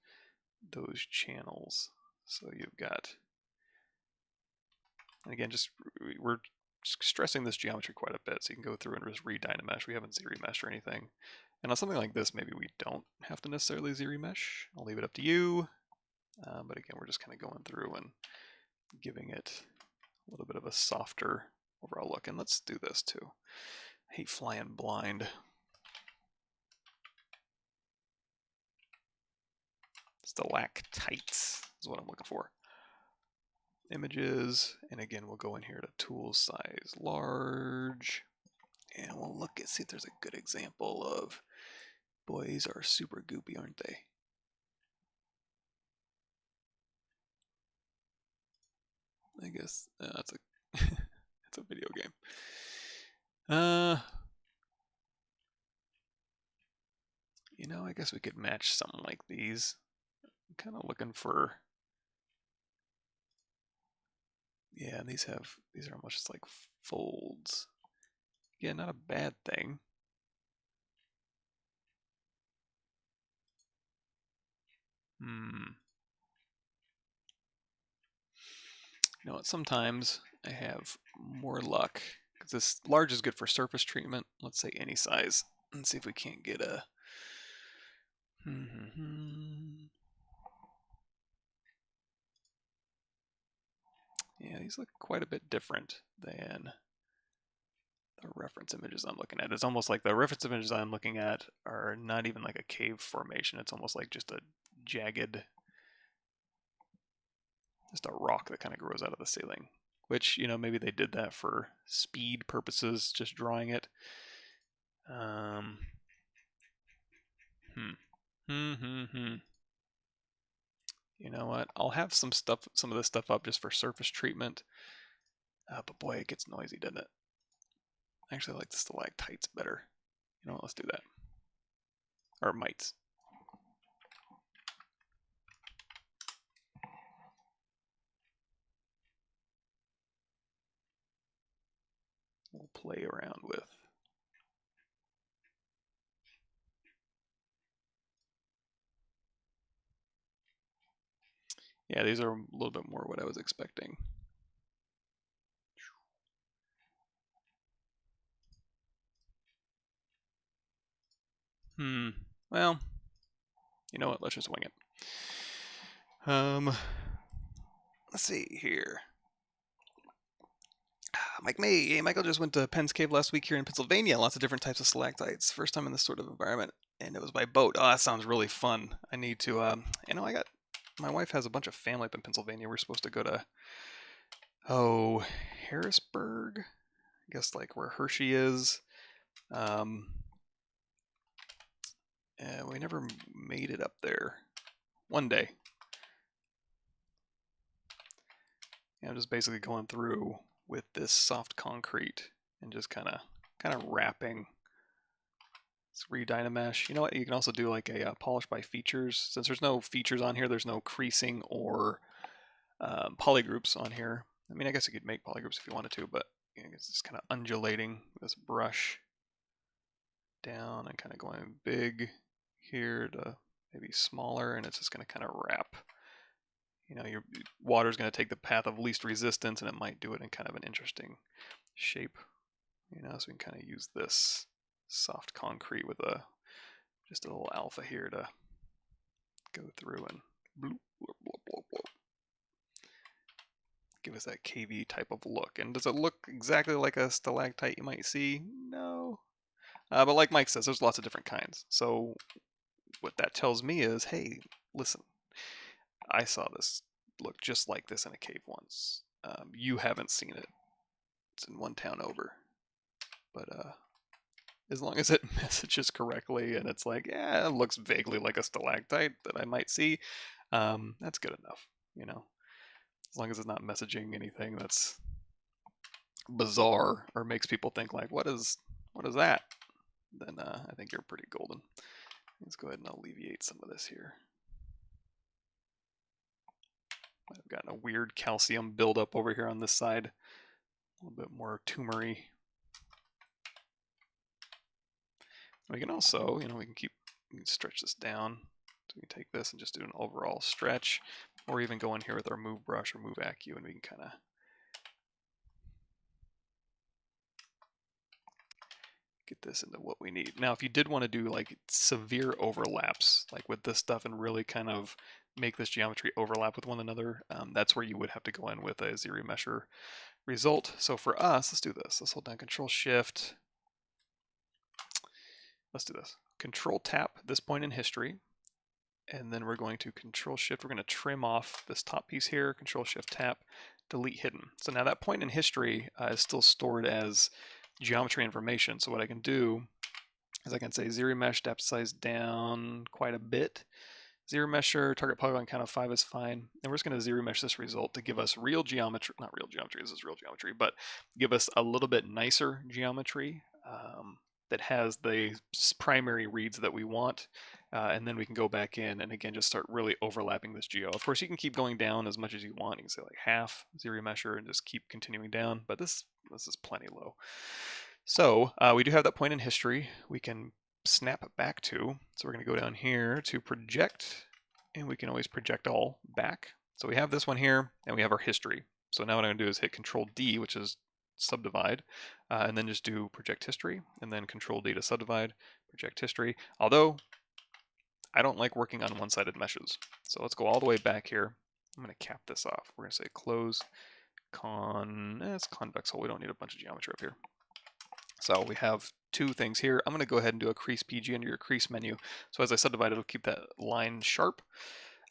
those channels. So you've got, and again, we're stressing this geometry quite a bit, so you can go through and just redynamesh. We haven't Z-remesh or anything. And on something like this, maybe we don't have to necessarily Z-remesh. I'll leave it up to you. But again, we're just kind of going through and giving it a little bit of a softer overall look. And let's do this too. I hate flying blind. Stalactites is what I'm looking for. Images, and again, we'll go in here to tools, size large, and we'll look and see if there's a good example of, boy, these are super goopy, aren't they? I guess that's a it's a video game. I guess we could match something like these. I'm kind of looking for, yeah, these are almost just like folds. Yeah, not a bad thing. You know what, sometimes I have more luck, because this large is good for surface treatment. Let's say any size. Let's see if we can't get a... Yeah, these look quite a bit different than the reference images I'm looking at. It's almost like the reference images I'm looking at are not even like a cave formation. It's almost like just a jagged, just a rock that kind of grows out of the ceiling. Which, maybe they did that for speed purposes, just drawing it. You know what? I'll have some of this stuff up just for surface treatment. But boy, it gets noisy, doesn't it? Actually, I like the stalactites better. You know what? Let's do that. Or mites. we'll play around with. Yeah, these are a little bit more what I was expecting. Well, you know what? Let's just wing it. Let's see here. Michael just went to Penn's Cave last week here in Pennsylvania. Lots of different types of stalactites. First time in this sort of environment, and it was by boat. Oh, that sounds really fun. I need to, my wife has a bunch of family up in Pennsylvania. We're supposed to go to, Harrisburg, I guess like where Hershey is. We never made it up there. One day. I'm just basically going through with this soft concrete and just kind of wrapping. It's Dynamesh. You know what? You can also do like a polish by features. Since there's no features on here, there's no creasing or polygroups on here. I mean, I guess you could make polygroups if you wanted to, but it's just kind of undulating this brush down and kind of going big here to maybe smaller, and it's just going to kind of wrap. Your water is going to take the path of least resistance, and it might do it in kind of an interesting shape. So we can kind of use this soft concrete with just a little alpha here to go through and bloop, bloop, bloop, bloop, give us that cavey type of look. And does it look exactly like a stalactite you might see? No. But like Mike says, there's lots of different kinds. So what that tells me is, hey, listen, I saw this look just like this in a cave once. You haven't seen it. It's in one town over. But as long as it messages correctly and it's like, yeah, it looks vaguely like a stalactite that I might see, that's good enough, As long as it's not messaging anything that's bizarre or makes people think like, what is that? Then I think you're pretty golden. Let's go ahead and alleviate some of this here. Might have gotten a weird calcium buildup over here on this side. A little bit more tumory. We can also, we can stretch this down. So we can take this and just do an overall stretch, or even go in here with our move brush or move acu, and we can kind of get this into what we need. Now, if you did want to do like severe overlaps, like with this stuff, and really kind of make this geometry overlap with one another, that's where you would have to go in with a ZRemesher result. So for us, let's do this. Let's hold down Control Shift. Let's do this. Control Tap this point in history, and then we're going to Control Shift. We're going to trim off this top piece here. Control Shift Tap, delete hidden. So now that point in history is still stored as geometry information. So what I can do is I can say ZRemesh depth size down quite a bit. ZRemesher target polygon count of 5 is fine. And we're just going to ZRemesh this result to give us real geometry, not real geometry, this is real geometry, but give us a little bit nicer geometry that has the primary reads that we want. And then we can go back in and again just start really overlapping this geo. Of course, you can keep going down as much as you want. You can say like half ZRemesher and just keep continuing down, but this is plenty low. So we do have that point in history we can snap back to. So we're going to go down here to project, and we can always project all back. So we have this one here, and we have our history. So now what I'm going to do is hit Control D, which is subdivide, and then just do project history, and then Control D to subdivide, project history. Although I don't like working on one-sided meshes. So let's go all the way back here. I'm going to cap this off. We're going to say close it's convex hole. We don't need a bunch of geometry up here. So we have two things here. I'm going to go ahead and do a crease PG under your crease menu. So as I subdivide, it'll keep that line sharp.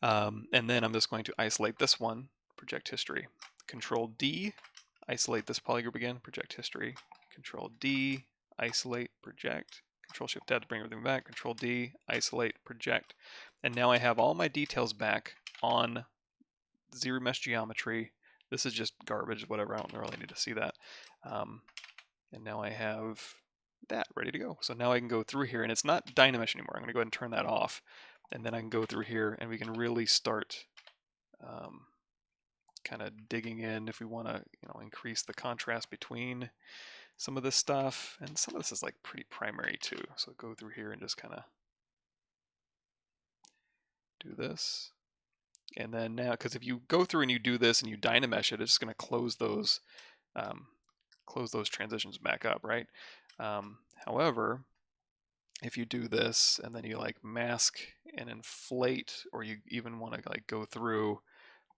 And then I'm just going to isolate this one, project history. Control D, isolate this polygroup again, project history. Control D, isolate, project. Control Shift Tab to bring everything back. Control D, isolate, project. And now I have all my details back on ZRemesh geometry. This is just garbage, whatever. I don't really need to see that. And now I have that ready to go. So now I can go through here, and it's not Dynamesh anymore. I'm going to go ahead and turn that off. And then I can go through here, and we can really start kind of digging in if we want to increase the contrast between some of this stuff, and some of this is like pretty primary too. So go through here and just kind of do this. And then now, because if you go through and you do this and you Dynamesh it, it's just going to close those transitions back up, right? However, if you do this and then you like mask and inflate, or you even want to like go through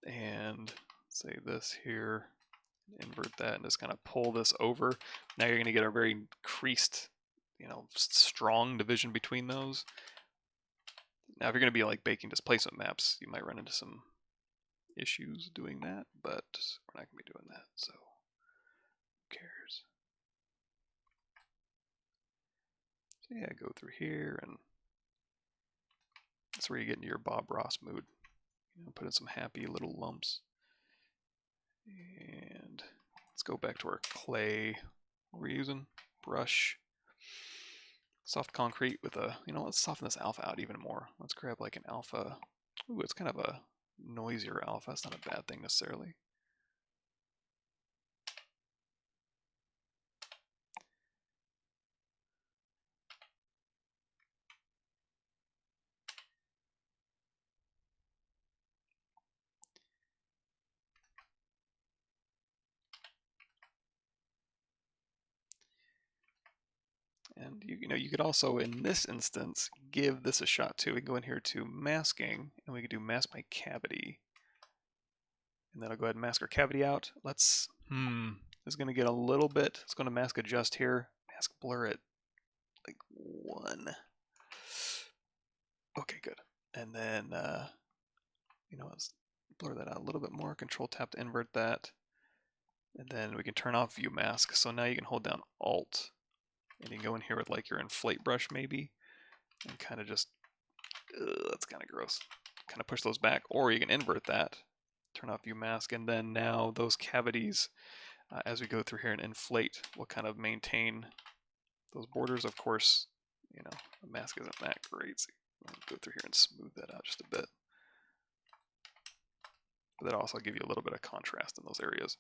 and say this here, invert that, and just kind of pull this over, now you're going to get a very creased, strong division between those. Now, if you're going to be like baking displacement maps, you might run into some issues doing that, but we're not going to be doing that, so who cares? So yeah, go through here, and that's where you get into your Bob Ross mood. Put in some happy little lumps. And let's go back to our clay. What we're using? Brush. Soft concrete with a, let's soften this alpha out even more. Let's grab like an alpha. Ooh, it's kind of a noisier alpha. It's not a bad thing necessarily. And you could also, in this instance, give this a shot too. We can go in here to masking, and we can do mask by cavity. And then I'll go ahead and mask our cavity out. Let's, it's going to get a little bit, it's going to mask adjust here. Mask blur it like 1. Okay, good. And then, let's blur that out a little bit more. Control tap to invert that. And then we can turn off view mask. So now you can hold down Alt, and you can go in here with like your inflate brush maybe, and kind of just, that's kind of gross. Kind of push those back, or you can invert that, turn off view mask, and then now those cavities, as we go through here and inflate, will kind of maintain those borders. Of course, the mask isn't that great, so I'll go through here and smooth that out just a bit. But that'll also give you a little bit of contrast in those areas.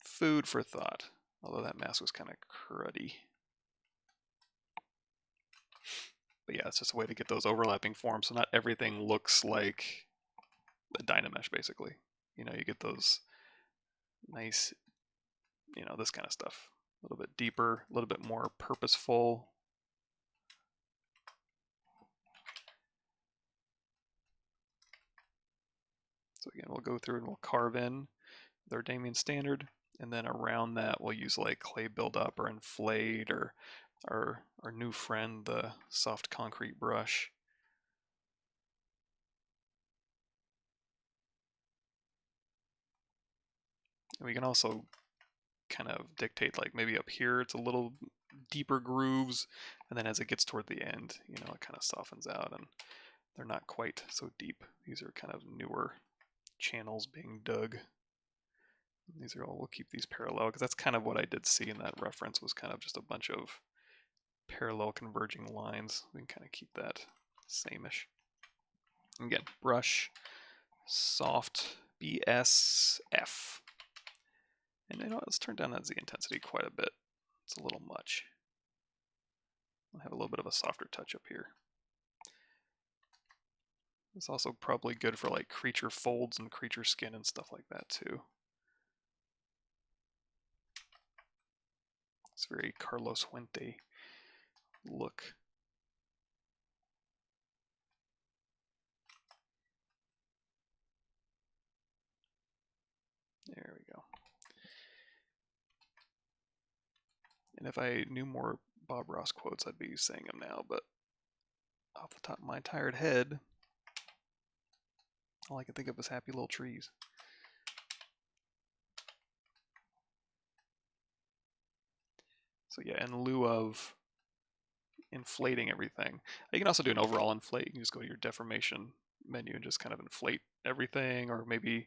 Food for thought, although that mask was kind of cruddy. But yeah, it's just a way to get those overlapping forms, so not everything looks like a Dynamesh, basically. You get those nice, this kind of stuff. A little bit deeper, a little bit more purposeful. So again, we'll go through and we'll carve in their Damien standard, and then around that we'll use like clay buildup or inflate, or our new friend, the soft concrete brush. And we can also kind of dictate, like maybe up here it's a little deeper grooves, and then as it gets toward the end, it kind of softens out and they're not quite so deep. These are kind of newer channels being dug. And these are all, we'll keep these parallel, because that's kind of what I did see in that reference, was kind of just a bunch of parallel converging lines. We can kind of keep that same-ish. Again, brush, soft, BSF. And let's turn down that Z intensity quite a bit. It's a little much. I'll have a little bit of a softer touch up here. It's also probably good for like creature folds and creature skin and stuff like that too. It's very Carlos Huente look. There we go. And if I knew more Bob Ross quotes, I'd be saying them now, but off the top of my tired head, all I can think of is happy little trees. So yeah, in lieu of inflating everything, you can also do an overall inflate. You can just go to your deformation menu and just kind of inflate everything, or maybe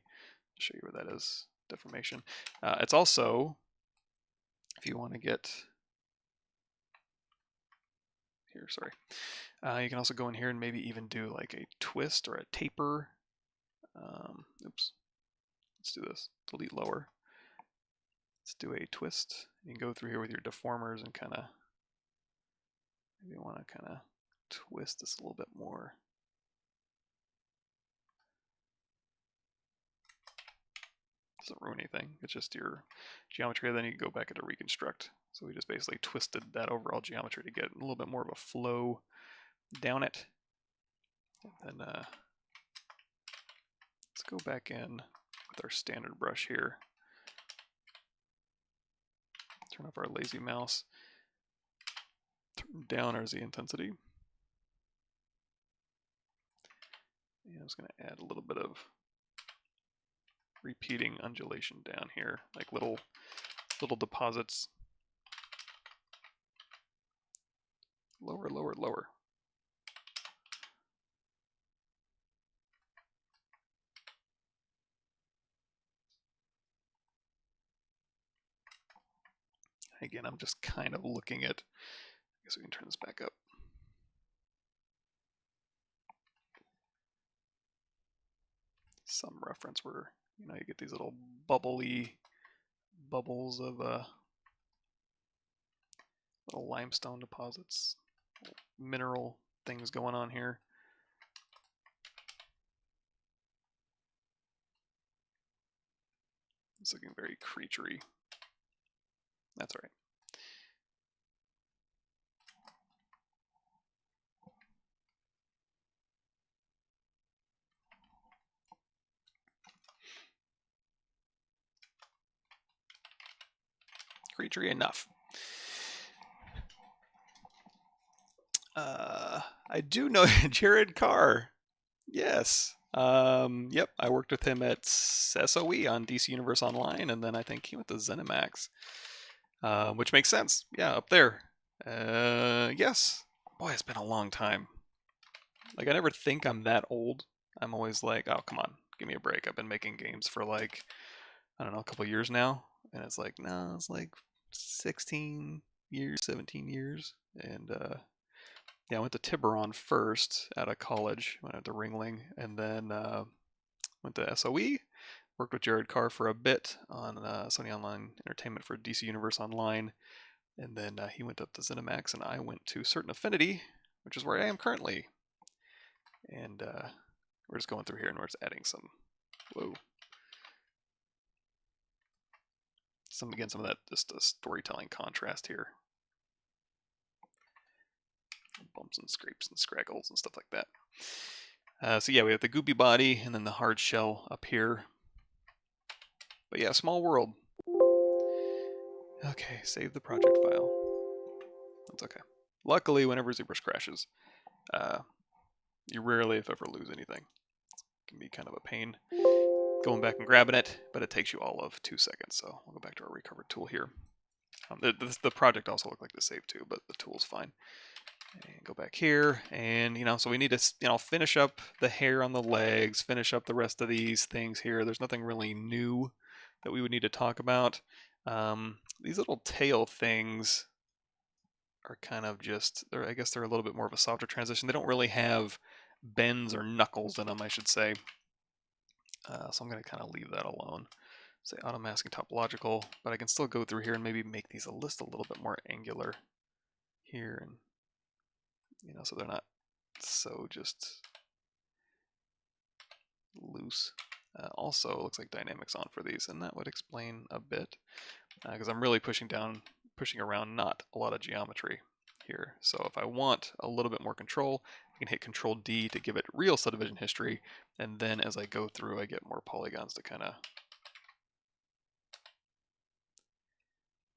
I'll show you where that is, deformation. It's also, if you want to get here, sorry, you can also go in here and maybe even do like a twist or a taper. Oops, let's do this, delete lower. Let's do a twist. You can go through here with your deformers and kind of, maybe you want to kind of twist this a little bit more. Doesn't ruin anything. It's just your geometry. Then you can go back into reconstruct. So we just basically twisted that overall geometry to get a little bit more of a flow down it. And then let's go back in with our standard brush here. Turn off our lazy mouse. Turn down our Z intensity. And I'm just going to add a little bit of repeating undulation down here, like little deposits. Lower, lower, lower. Again, I'm just kind of looking at, I guess we can turn this back up. Some reference where, you know, you get these little bubbly bubbles of little limestone deposits, little mineral things going on here. It's looking very creaturey. That's all right. Creaturey enough. I do know Jared Carr. Yes. Yep, I worked with him at SOE on DC Universe Online, and then I think he went to ZeniMax, which makes sense. Yeah, up there. Yes. Boy, it's been a long time. Like, I never think I'm that old. I'm always like, oh, come on, give me a break. I've been making games for like, I don't know, a couple years now, and it's like, no, it's like 16 years, 17 years, and yeah, I went to Tiburon first out of college, went out to Ringling, and then went to SOE, worked with Jared Carr for a bit on Sony Online Entertainment for DC Universe Online, and then he went up to ZeniMax, and I went to Certain Affinity, which is where I am currently. And we're just going through here, and we're just adding some, whoa. Some of that, just a storytelling contrast here. Bumps and scrapes and scraggles and stuff like that. So yeah, we have the goopy body and then the hard shell up here. But yeah, small world. Okay, save the project file. That's okay. Luckily, whenever ZBrush crashes, you rarely, if ever, lose anything. It can be kind of a pain going back and grabbing it, but it takes you all of 2 seconds. So we'll go back to our recover tool here. The project also looked like the save too, but the tool's fine. And go back here, and so we need to finish up the hair on the legs, finish up the rest of these things here. There's nothing really new that we would need to talk about. These little tail things are kind of just, I guess they're a little bit more of a softer transition. They don't really have bends or knuckles in them, I should say. So I'm going to kind of leave that alone. Say auto masking topological, but I can still go through here and maybe make these a little bit more angular here, and so they're not so just loose. Also, it looks like dynamics on for these, and that would explain a bit, because I'm really pushing around not a lot of geometry here. So if I want a little bit more control, I can hit Control D to give it real subdivision history, and then as I go through, I get more polygons to kind of,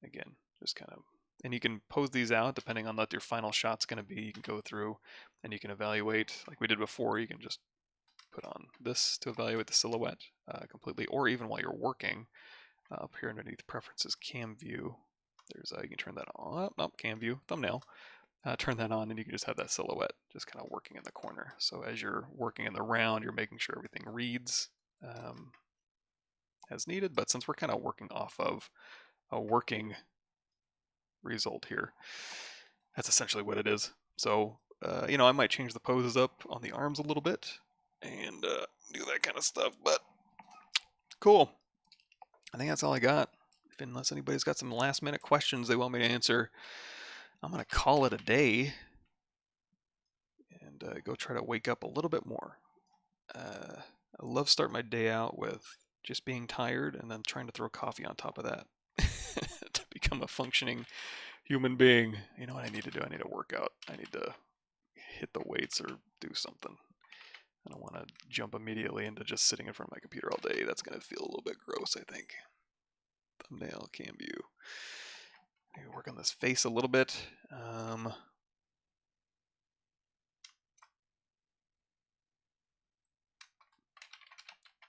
again, just kind of, and you can pose these out depending on what your final shot's going to be. You can go through and you can evaluate, like we did before. You can just put on this to evaluate the silhouette completely, or even while you're working, up here underneath preferences, cam view, there's you can turn that on, cam view, thumbnail, turn that on, and you can just have that silhouette just kind of working in the corner. So as you're working in the round, you're making sure everything reads as needed, but since we're kind of working off of a working result here, that's essentially what it is. So I might change the poses up on the arms a little bit and do that kind of stuff, but cool. I think that's all I got. unless anybody's got some last minute questions they want me to answer, I'm going to call it a day and go try to wake up a little bit more. I love starting my day out with just being tired and then trying to throw coffee on top of that to become a functioning human being. You know what I need to do? I need to work out. I need to hit the weights or do something. I don't want to jump immediately into just sitting in front of my computer all day. That's going to feel a little bit gross, I think. Thumbnail, cam view. Maybe work on this face a little bit. I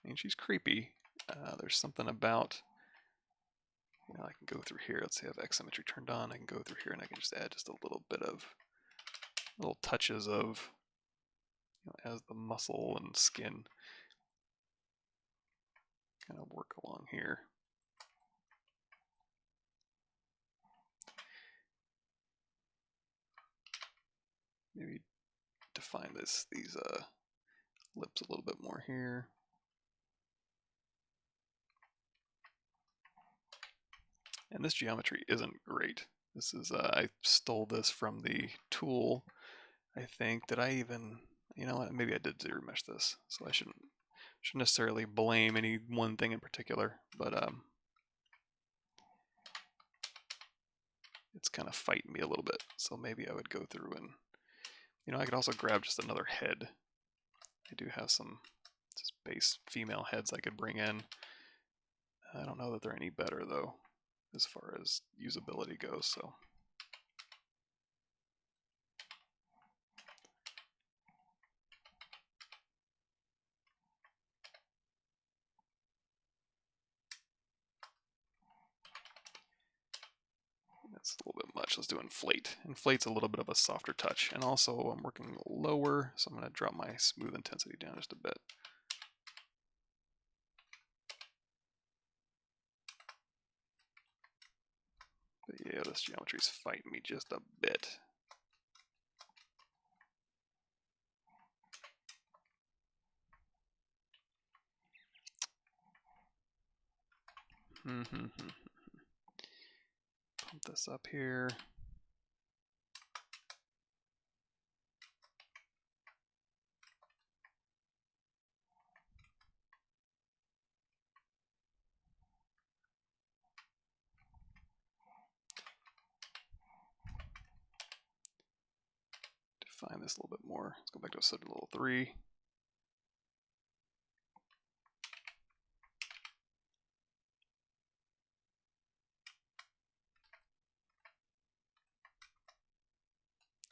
mean, she's creepy. There's something about, you know, I can go through here. Let's say I have X symmetry turned on. I can go through here and I can just add just a little bit of, little touches of, you know, as the muscle and skin kind of work along here. Maybe define these lips a little bit more here. And this geometry isn't great. This is, I stole this from the tool, I think. Did I even, you know what, maybe I did zero mesh this, so I shouldn't necessarily blame any one thing in particular, but it's kind of fighting me a little bit, so maybe I would go through and, you know, I could also grab just another head. I do have some just base female heads I could bring in. I don't know that they're any better though, as far as usability goes, so. That's a little bit much. Let's do inflate. Inflate's a little bit of a softer touch, and also I'm working lower, so I'm going to drop my smooth intensity down just a bit. But yeah, this geometry's fighting me just a bit. Pump this up here. Define this a little bit more. Let's go back to a set level 3.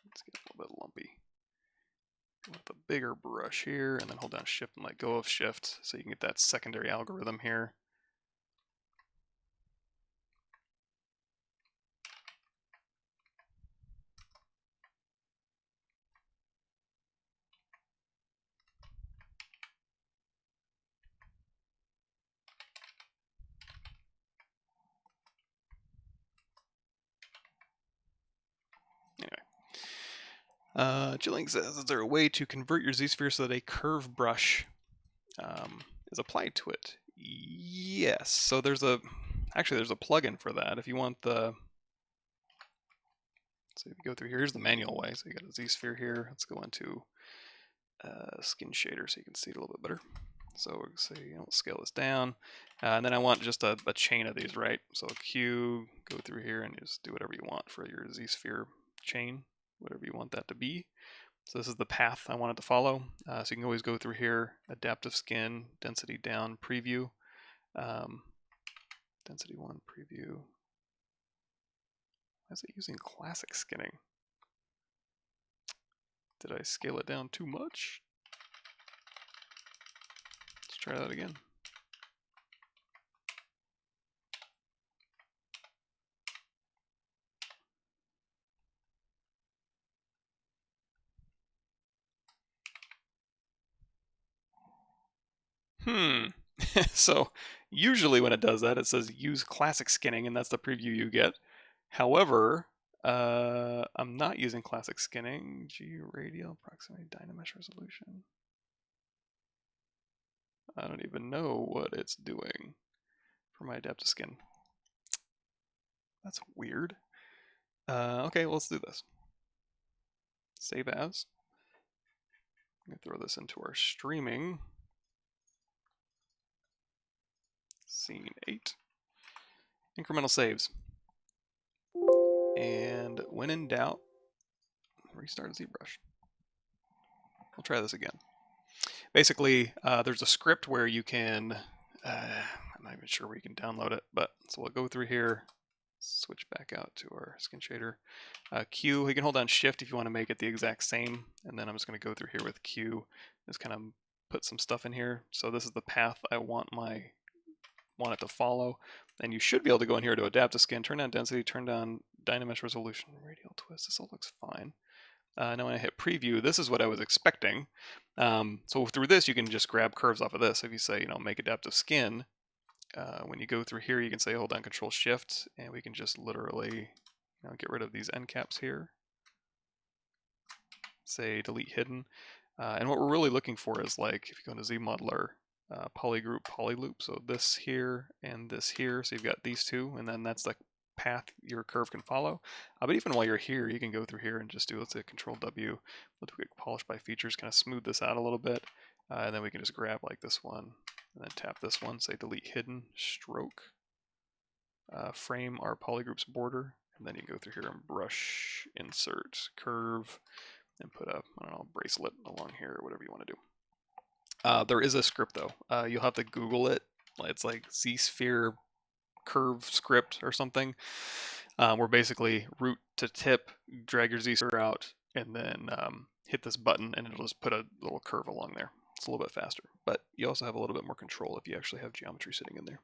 Let's get a little bit lumpy. With a bigger brush here, and then hold down shift and let go of shift so you can get that secondary algorithm here. Jilling says, is there a way to convert your Z-sphere so that a curve brush is applied to it? Yes. So there's a plugin for that. If you want the, so if you go through here, here's the manual way. So you got a Z-sphere here. Let's go into skin shader so you can see it a little bit better. So say, you know, scale this down, and then I want just a chain of these, right? So Q, go through here and just do whatever you want for your Z-sphere chain, whatever you want that to be. So this is the path I want it to follow. So you can always go through here, adaptive skin, density down, preview, density 1, preview. Why is it using classic skinning? Did I scale it down too much? Let's try that again. So usually when it does that, it says use classic skinning, and that's the preview you get. However, I'm not using classic skinning. G radial proximity dynamesh resolution. I don't even know what it's doing for my adaptive skin. That's weird. Okay, well, let's do this. Save as. I'm going to throw this into our streaming. Scene 8. Incremental saves. And when in doubt, restart ZBrush. We'll try this again. Basically, there's a script where you can, I'm not even sure where you can download it, but so we'll go through here, switch back out to our skin shader. Q, you can hold down shift if you want to make it the exact same, and then I'm just going to go through here with Q, just kind of put some stuff in here. So this is the path I want it to follow. And you should be able to go in here to adapt to skin, turn down density, turn down Dynamesh resolution, radial twist. This all looks fine. Now when I hit preview, this is what I was expecting. So through this, you can just grab curves off of this. If you say, make adaptive skin, when you go through here, you can say hold down Control Shift, and we can just literally get rid of these end caps here. Say delete hidden. And what we're really looking for is, like, if you go into ZModeler, polygroup, polyloop. So this here and this here. So you've got these two, and then that's the path your curve can follow. But even while you're here, you can go through here and just do, let's say, Control W. We'll do a polish by features, kind of smooth this out a little bit. And then we can just grab like this one, and then tap this one, say delete hidden, stroke, frame our polygroups border, and then you can go through here and brush, insert, curve, and put a, I don't know, bracelet along here or whatever you want to do. There is a script though. You'll have to Google it. It's like Z-sphere curve script or something. Where basically root to tip, drag your Z-sphere out, and then hit this button, and it'll just put a little curve along there. It's a little bit faster, but you also have a little bit more control if you actually have geometry sitting in there.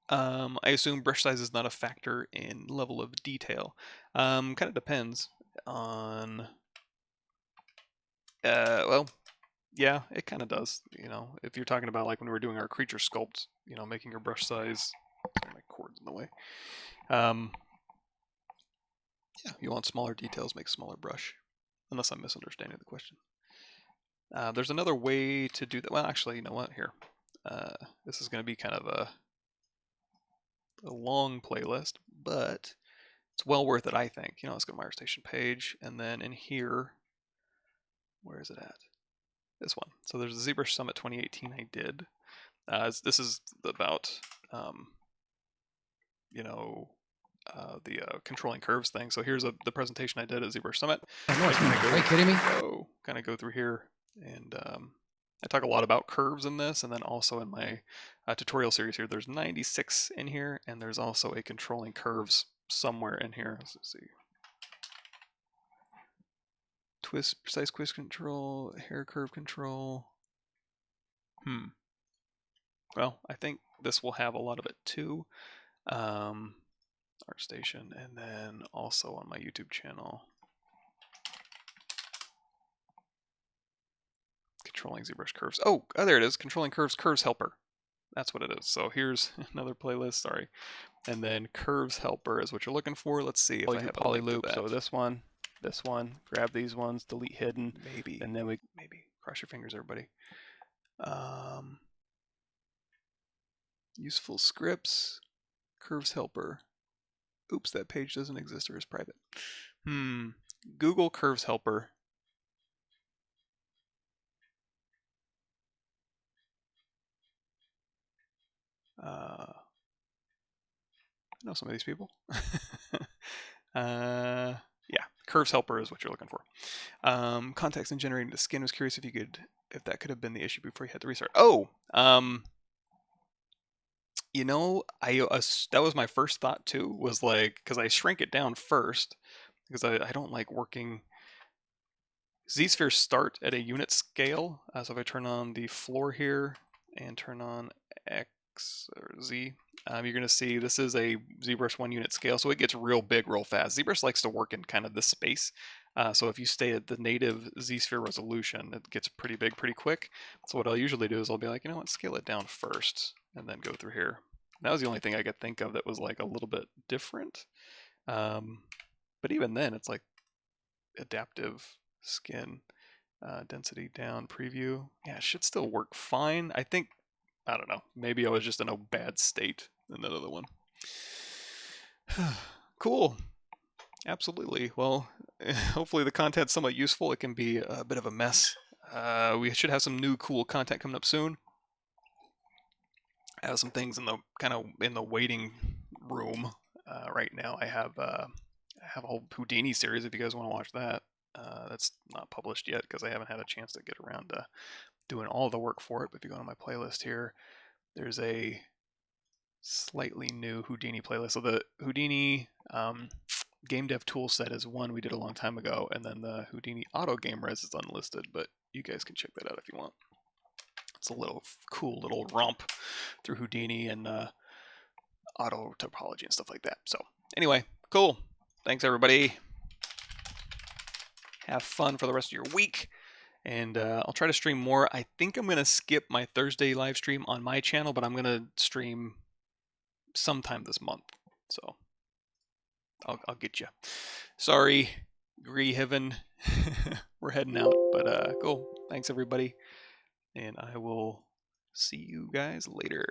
I assume brush size is not a factor in level of detail. Kind of depends on. Well, yeah, it kind of does. If you're talking about like when we were doing our creature sculpt, making your brush size. Sorry, my cord's in the way. Yeah, you want smaller details, make smaller brush. Unless I'm misunderstanding the question. There's another way to do that. Well, actually, you know what? Here, this is going to be kind of a long playlist, but it's well worth it, I think. Let's go to my station page, and then in here, where is it at? This one. So there's the ZBrush Summit 2018 I did. This is about, the controlling curves thing. So here's the presentation I did at ZBrush Summit. Are you kidding me? Kind of go through here, and I talk a lot about curves in this, and then also in my tutorial series here, there's 96 in here, and there's also a controlling curves somewhere in here. Let's see. Twist, precise twist control, hair curve control. Well, I think this will have a lot of it too. ArtStation, and then also on my YouTube channel. Controlling ZBrush curves. Oh, there it is. Controlling curves, curves helper. That's what it is. So here's another playlist. Sorry. And then curves helper is what you're looking for. Let's see if I have polyloop. So this one. Grab these ones, delete hidden. Maybe. And then maybe cross your fingers, everybody. Useful scripts. Curves helper. Oops, that page doesn't exist or is private. Google curves helper. I know some of these people. Yeah, curves helper is what you're looking for. Context and generating the skin. Was curious if that could have been the issue before you had to restart. Oh, that was my first thought too. Was like, because I shrank it down first because I don't like working. Z-spheres start at a unit scale. So if I turn on the floor here and turn on X or Z, you're going to see this is a ZBrush 1 unit scale, so it gets real big real fast. ZBrush likes to work in kind of this space. So if you stay at the native Z-sphere resolution, it gets pretty big pretty quick. So what I'll usually do is I'll be like, scale it down first and then go through here. That was the only thing I could think of that was like a little bit different. But even then, it's like adaptive skin, density down, preview. Yeah, it should still work fine. I think I don't know. Maybe I was just in a bad state in that other one. Cool. Absolutely. Well, hopefully the content's somewhat useful. It can be a bit of a mess. We should have some new cool content coming up soon. I have some things in the kind of in the waiting room right now. I have a whole Houdini series if you guys want to watch that. That's not published yet because I haven't had a chance to get around to doing all the work for it. But if you go to my playlist here, there's a slightly new Houdini playlist. So the Houdini game dev tool set is one we did a long time ago, and then the Houdini auto game res is unlisted, but you guys can check that out if you want. It's a little cool little romp through Houdini and auto topology and stuff like that. So anyway, cool. Thanks everybody. Have fun for the rest of your week. And I'll try to stream more. I think I'm going to skip my Thursday live stream on my channel, but I'm going to stream sometime this month. So I'll get you. Sorry, Heaven. We're heading out, but cool. Thanks everybody, and I will see you guys later.